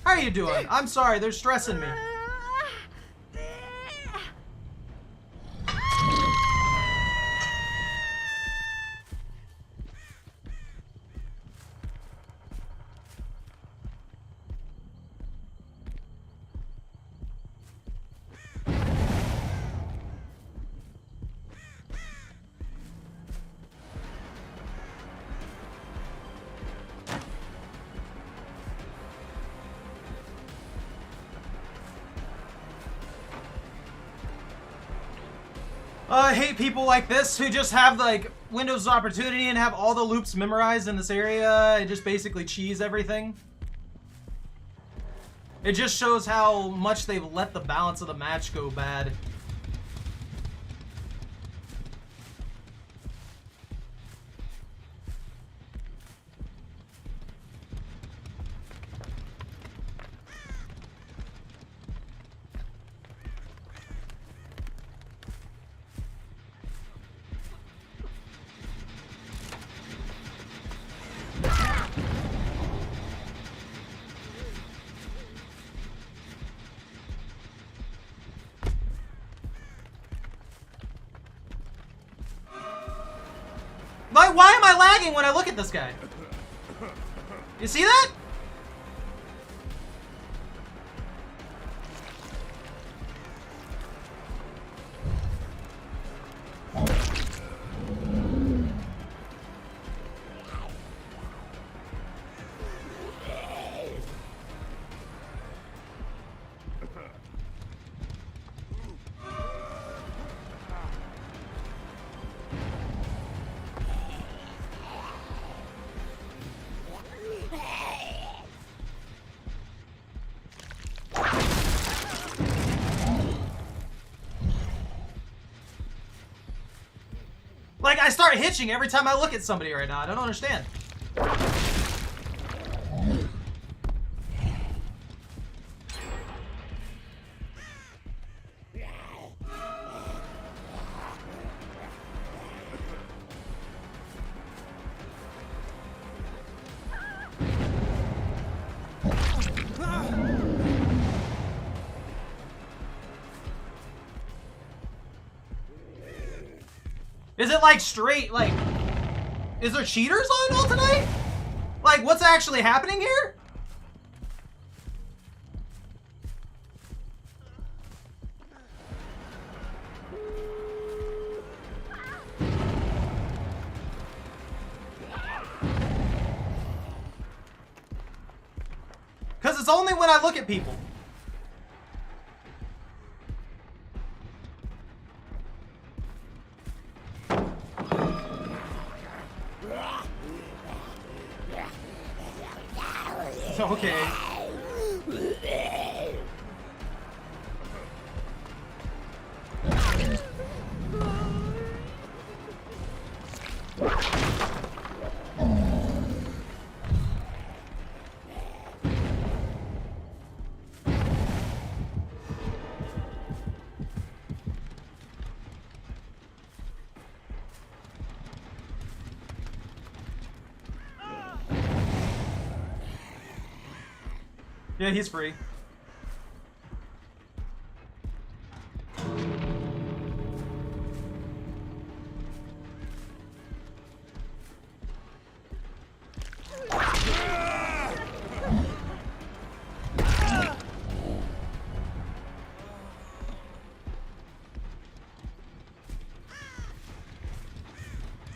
How are you doing? I'm sorry, they're stressing me. I hate people like this who just have like windows of opportunity and have all the loops memorized in this area and just basically cheese everything. It just shows how much they've let the balance of the match go bad. Why am I lagging when I look at this guy? You see that? I start hitching every time I look at somebody right now. I don't understand. Is it like straight, like, is there cheaters on all tonight? Like, what's actually happening here? Because it's only when I look at people. Okay. Yeah, he's free.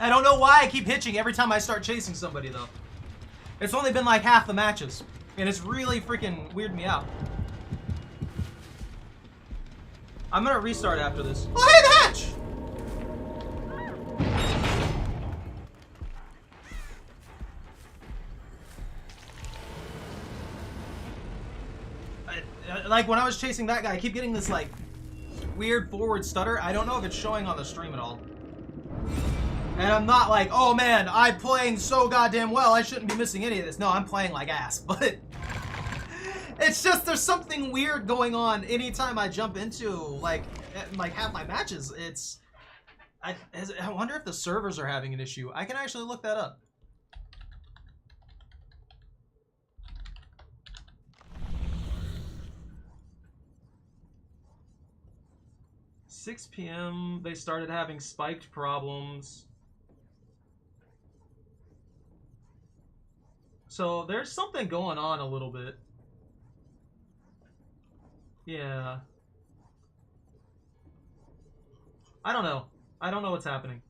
I don't know why I keep hitching every time I start chasing somebody, though. It's only been like half the matches. And it's really freaking weirded me out. I'm gonna restart after this. Oh, hey, the hatch! Like, when I was chasing that guy, I keep getting this, like, weird forward stutter. I don't know if it's showing on the stream at all. And I'm not like, oh man, I'm playing so goddamn well, I shouldn't be missing any of this. No, I'm playing like ass, but it's just there's something weird going on anytime I jump into like half my matches. It's I wonder if the servers are having an issue. I can actually look that up. $6 p.m. they started having spiked problems. So there's something going on a little bit. Yeah. I don't know. I don't know what's happening.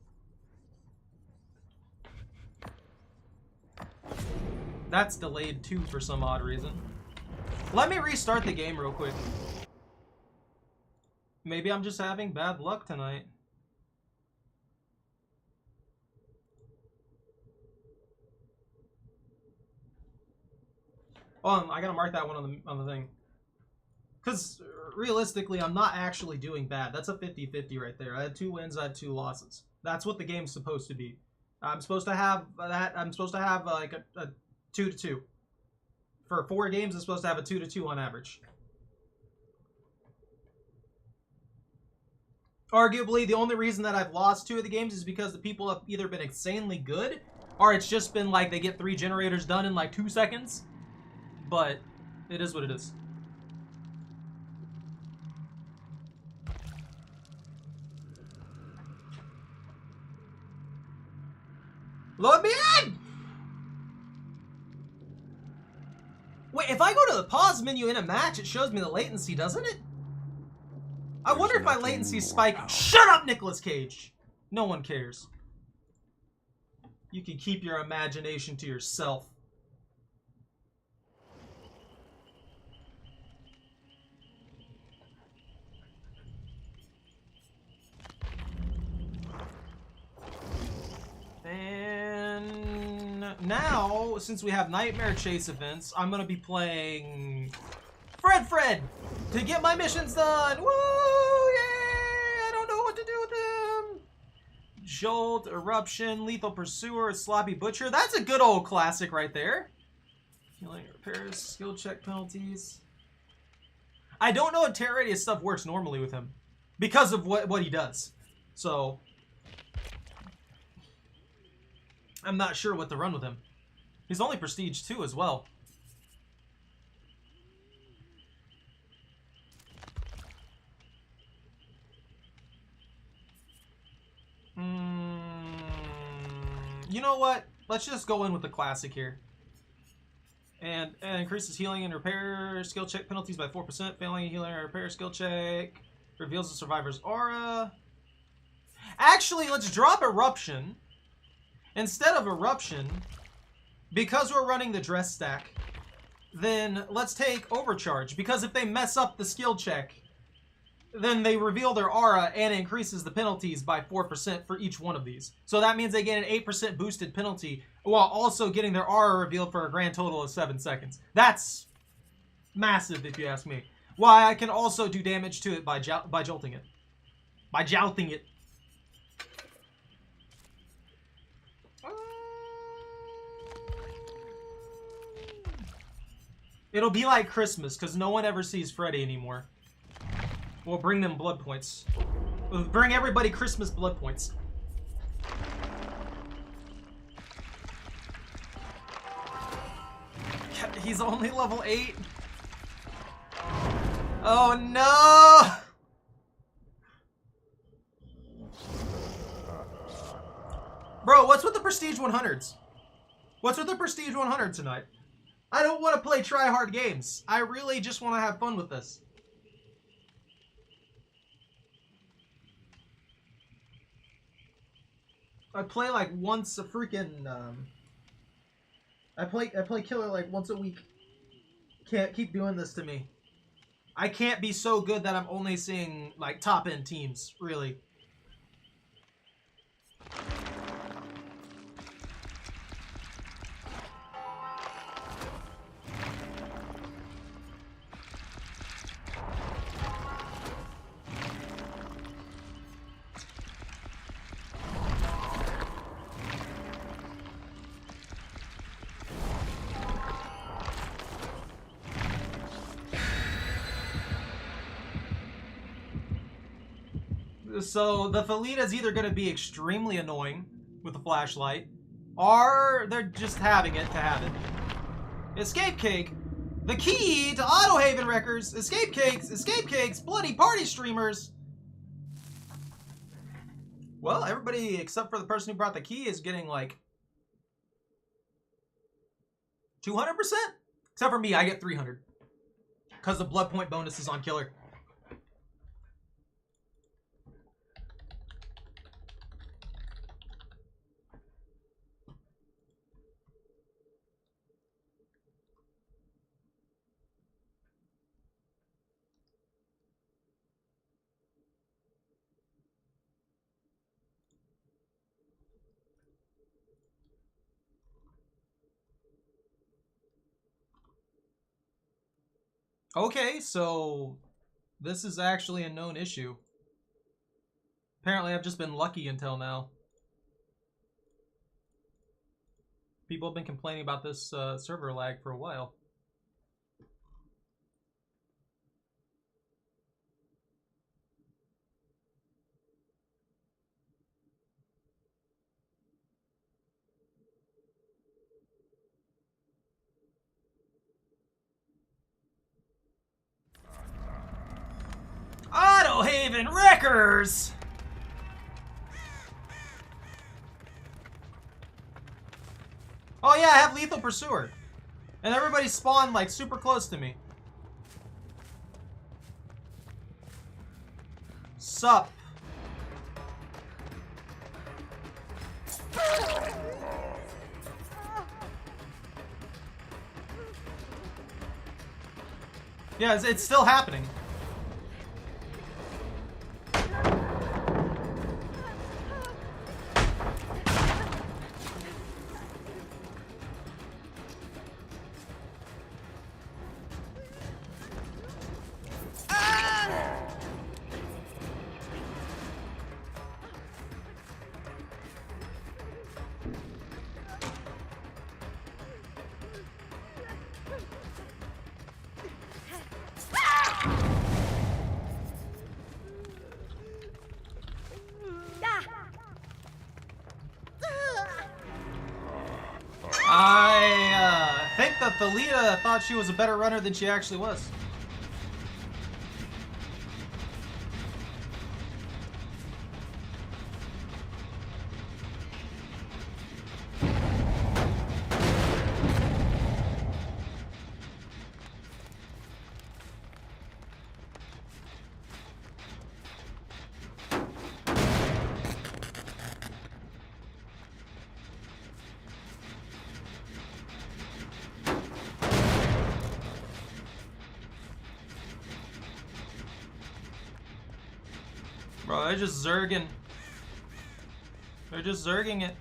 That's delayed too for some odd reason. Let me restart the game real quick. Maybe I'm just having bad luck tonight. Oh, I gotta mark that one on the thing. Because realistically, I'm not actually doing bad. That's a 50-50 right there. I had 2 wins, I had 2 losses. That's what the game's supposed to be. I'm supposed to have that. I'm supposed to have like a 2-2. For 4 games, I'm supposed to have a 2-2 on average. Arguably, the only reason that I've lost 2 of the games is because the people have either been insanely good, or it's just been like they get 3 generators done in like 2 seconds. But it is what it is. Load me in! Wait, if I go to the pause menu in a match, it shows me the latency, doesn't it? I wonder if my latency spike. Shut up, Nicolas Cage! No one cares. You can keep your imagination to yourself. And now, since we have Nightmare Chase events, I'm going to be playing Fred to get my missions done. Woo! Yay! I don't know what to do with them. Jolt, Eruption, Lethal Pursuer, Sloppy Butcher. That's a good old classic right there. Healing, repairs, skill check penalties. I don't know if Terror Radius stuff works normally with him because of what he does. So I'm not sure what to run with him. He's only Prestige 2 as well. You know what? Let's just go in with the classic here. And increases healing and repair skill check penalties by 4%. Failing a healing or repair skill check. Reveals the survivor's aura. Actually, let's drop Eruption. Instead of Eruption, because we're running the dress stack, then let's take Overcharge. Because if they mess up the skill check, then they reveal their aura and it increases the penalties by 4% for each one of these. So that means they get an 8% boosted penalty while also getting their aura revealed for a grand total of 7 seconds. That's massive if you ask me. Why I can also do damage to it by jolting it. By jousting it. It'll be like Christmas because no one ever sees Freddy anymore. We'll bring them blood points. We'll bring everybody Christmas blood points. He's only level 8. Oh no! Bro, what's with the Prestige 100s? What's with the Prestige 100 tonight? I don't want to play try-hard games. I really just want to have fun with this. I play like once a freaking I play killer like once a week. Can't keep doing this to me. I can't be so good that I'm only seeing like top end teams, really. So the Felita's either going to be extremely annoying with the flashlight, or they're just having it to have it. Escape Cake, the key to Autohaven Wreckers. Escape Cakes, bloody party streamers. Well, everybody except for the person who brought the key is getting like 200%? Except for me, I get 300. Because the blood point bonus is on killer. Okay, so this is actually a known issue. Apparently, I've just been lucky until now. People have been complaining about this server lag for a while. Autohaven Wreckers! Oh yeah, I have Lethal Pursuer. And everybody spawned like super close to me. Sup? Yeah, it's still happening. fact that Thalita thought she was a better runner than she actually was. Bro, they're just zerging. They're just zerging it.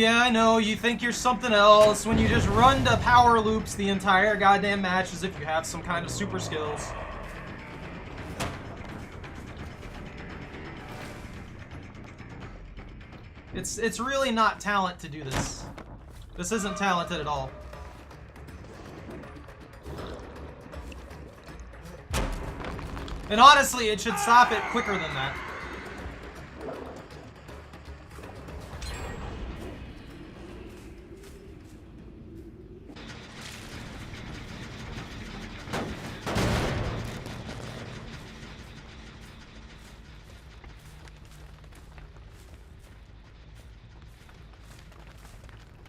Yeah, I know. You think you're something else when you just run to power loops the entire goddamn match as if you have some kind of super skills. It's really not talent to do this. This isn't talented at all. And honestly, it should stop it quicker than that.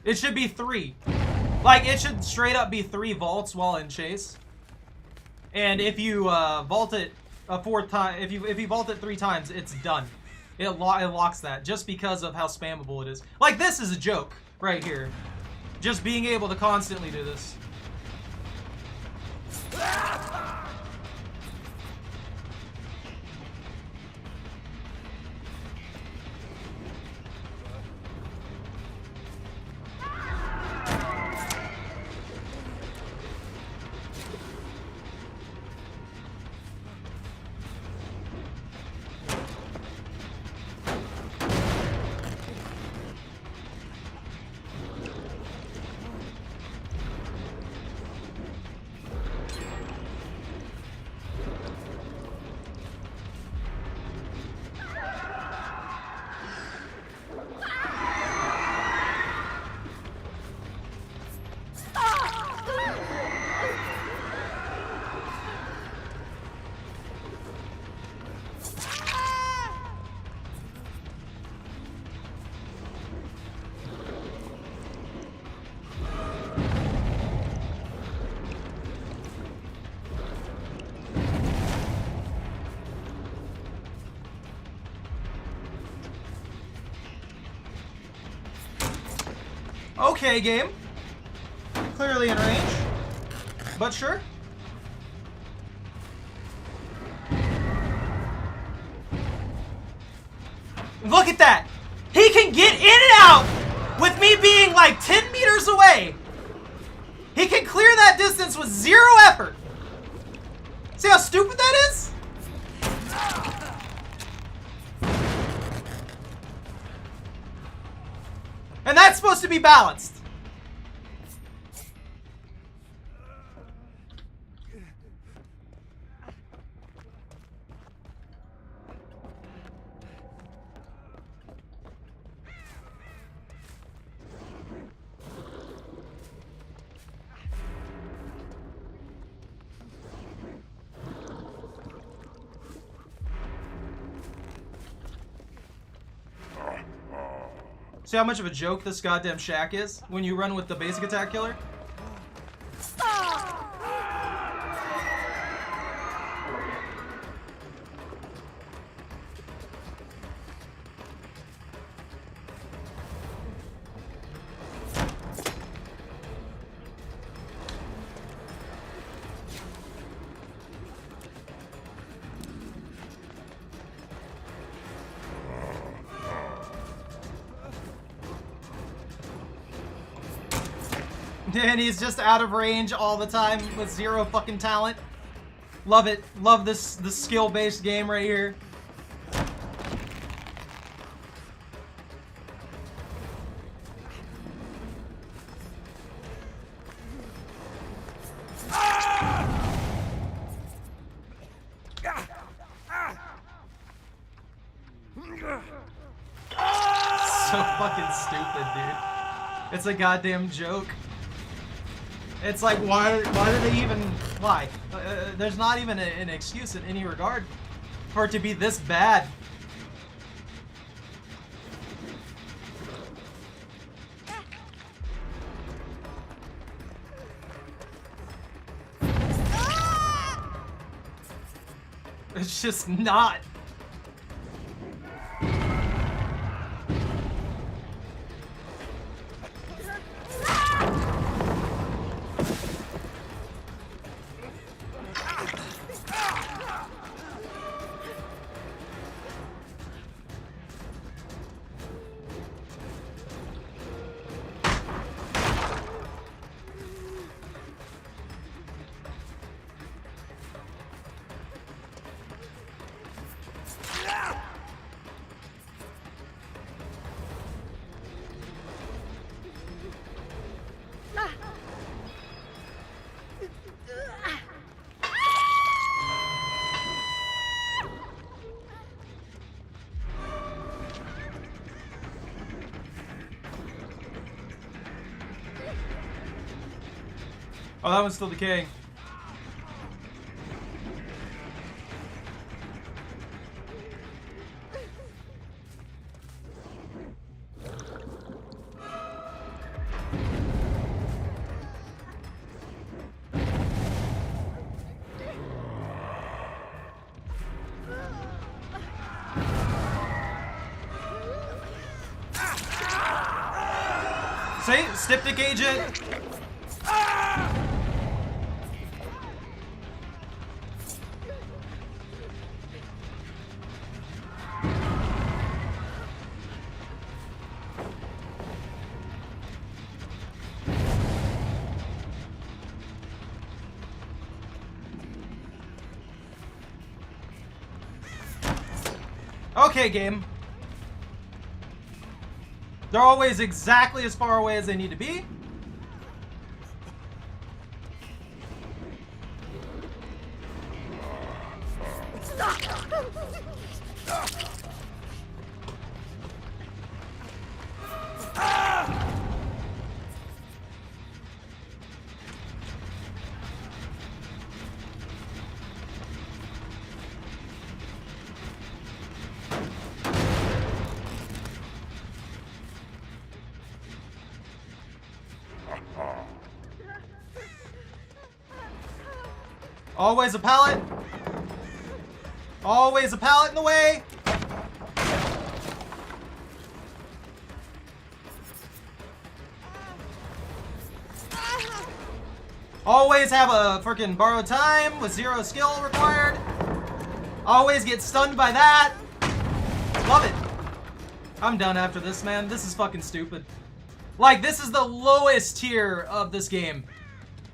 It should be 3. Like, it should straight up be 3 vaults while in chase. And if you vault it a 4th time, if you vault it 3 times, it's done. It locks that just because of how spammable it is. Like, this is a joke right here. Just being able to constantly do this. Okay, game. Clearly in range. But sure. Look at that! He can get in and out with me being like 10 meters away. He can clear that distance with 0 effort. See how stupid that is? And that's supposed to be balanced. See how much of a joke this goddamn shack is when you run with the basic attack killer? And he's just out of range all the time with 0 fucking talent. Love it. Love this skill-based game right here. So fucking stupid, dude. It's a goddamn joke. It's like, why do they even, why? There's not even an excuse in any regard for it to be this bad. It's just not. Oh, that one's still decaying. See? Styptic agent. Okay, game. They're always exactly as far away as they need to be. Always a pallet. Always a pallet in the way. Always have a freaking borrowed time with 0 skill required. Always get stunned by that. Love it. I'm done after this, man. This is fucking stupid. Like, this is the lowest tier of this game.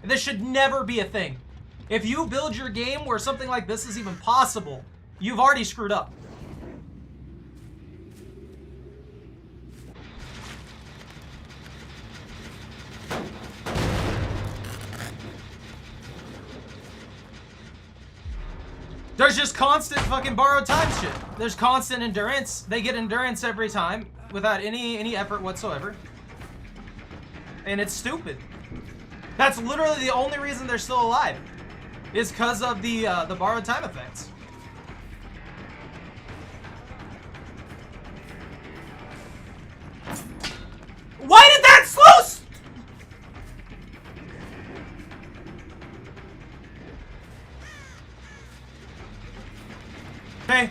This should never be a thing. If you build your game where something like this is even possible, you've already screwed up. There's just constant fucking borrowed time shit. There's constant endurance. They get endurance every time without any effort whatsoever. And it's stupid. That's literally the only reason they're still alive. Is because of the borrowed time effects. Why did that slow? Okay.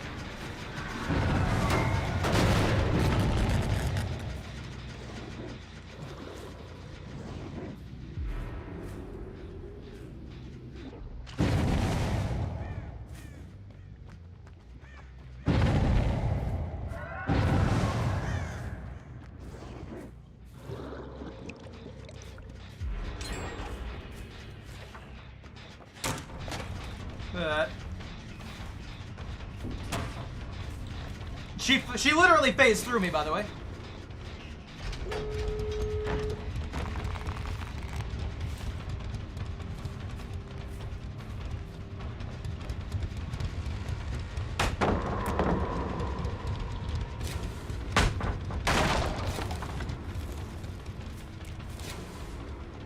She literally phased through me, by the way.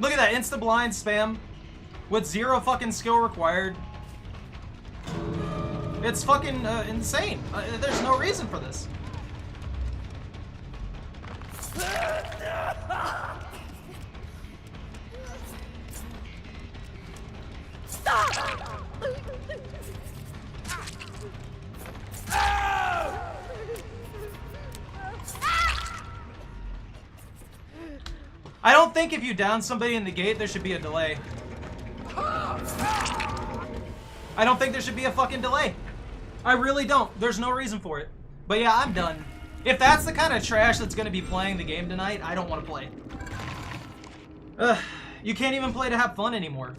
Look at that insta-blind spam with 0 fucking skill required. It's fucking insane. There's no reason for this. I don't think if you down somebody in the gate, there should be a delay. I don't think there should be a fucking delay. I really don't. There's no reason for it. But yeah, I'm done. If that's the kind of trash that's going to be playing the game tonight, I don't want to play. You can't even play to have fun anymore.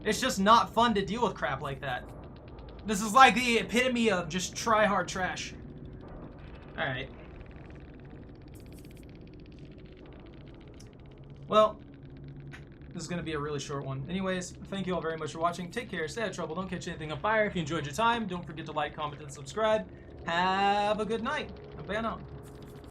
It's just not fun to deal with crap like that. This is like the epitome of just try-hard trash. Alright. Well, this is going to be a really short one. Anyways, thank you all very much for watching. Take care, stay out of trouble, don't catch anything on fire. If you enjoyed your time, don't forget to like, comment, and subscribe. Have a good night. I'm out.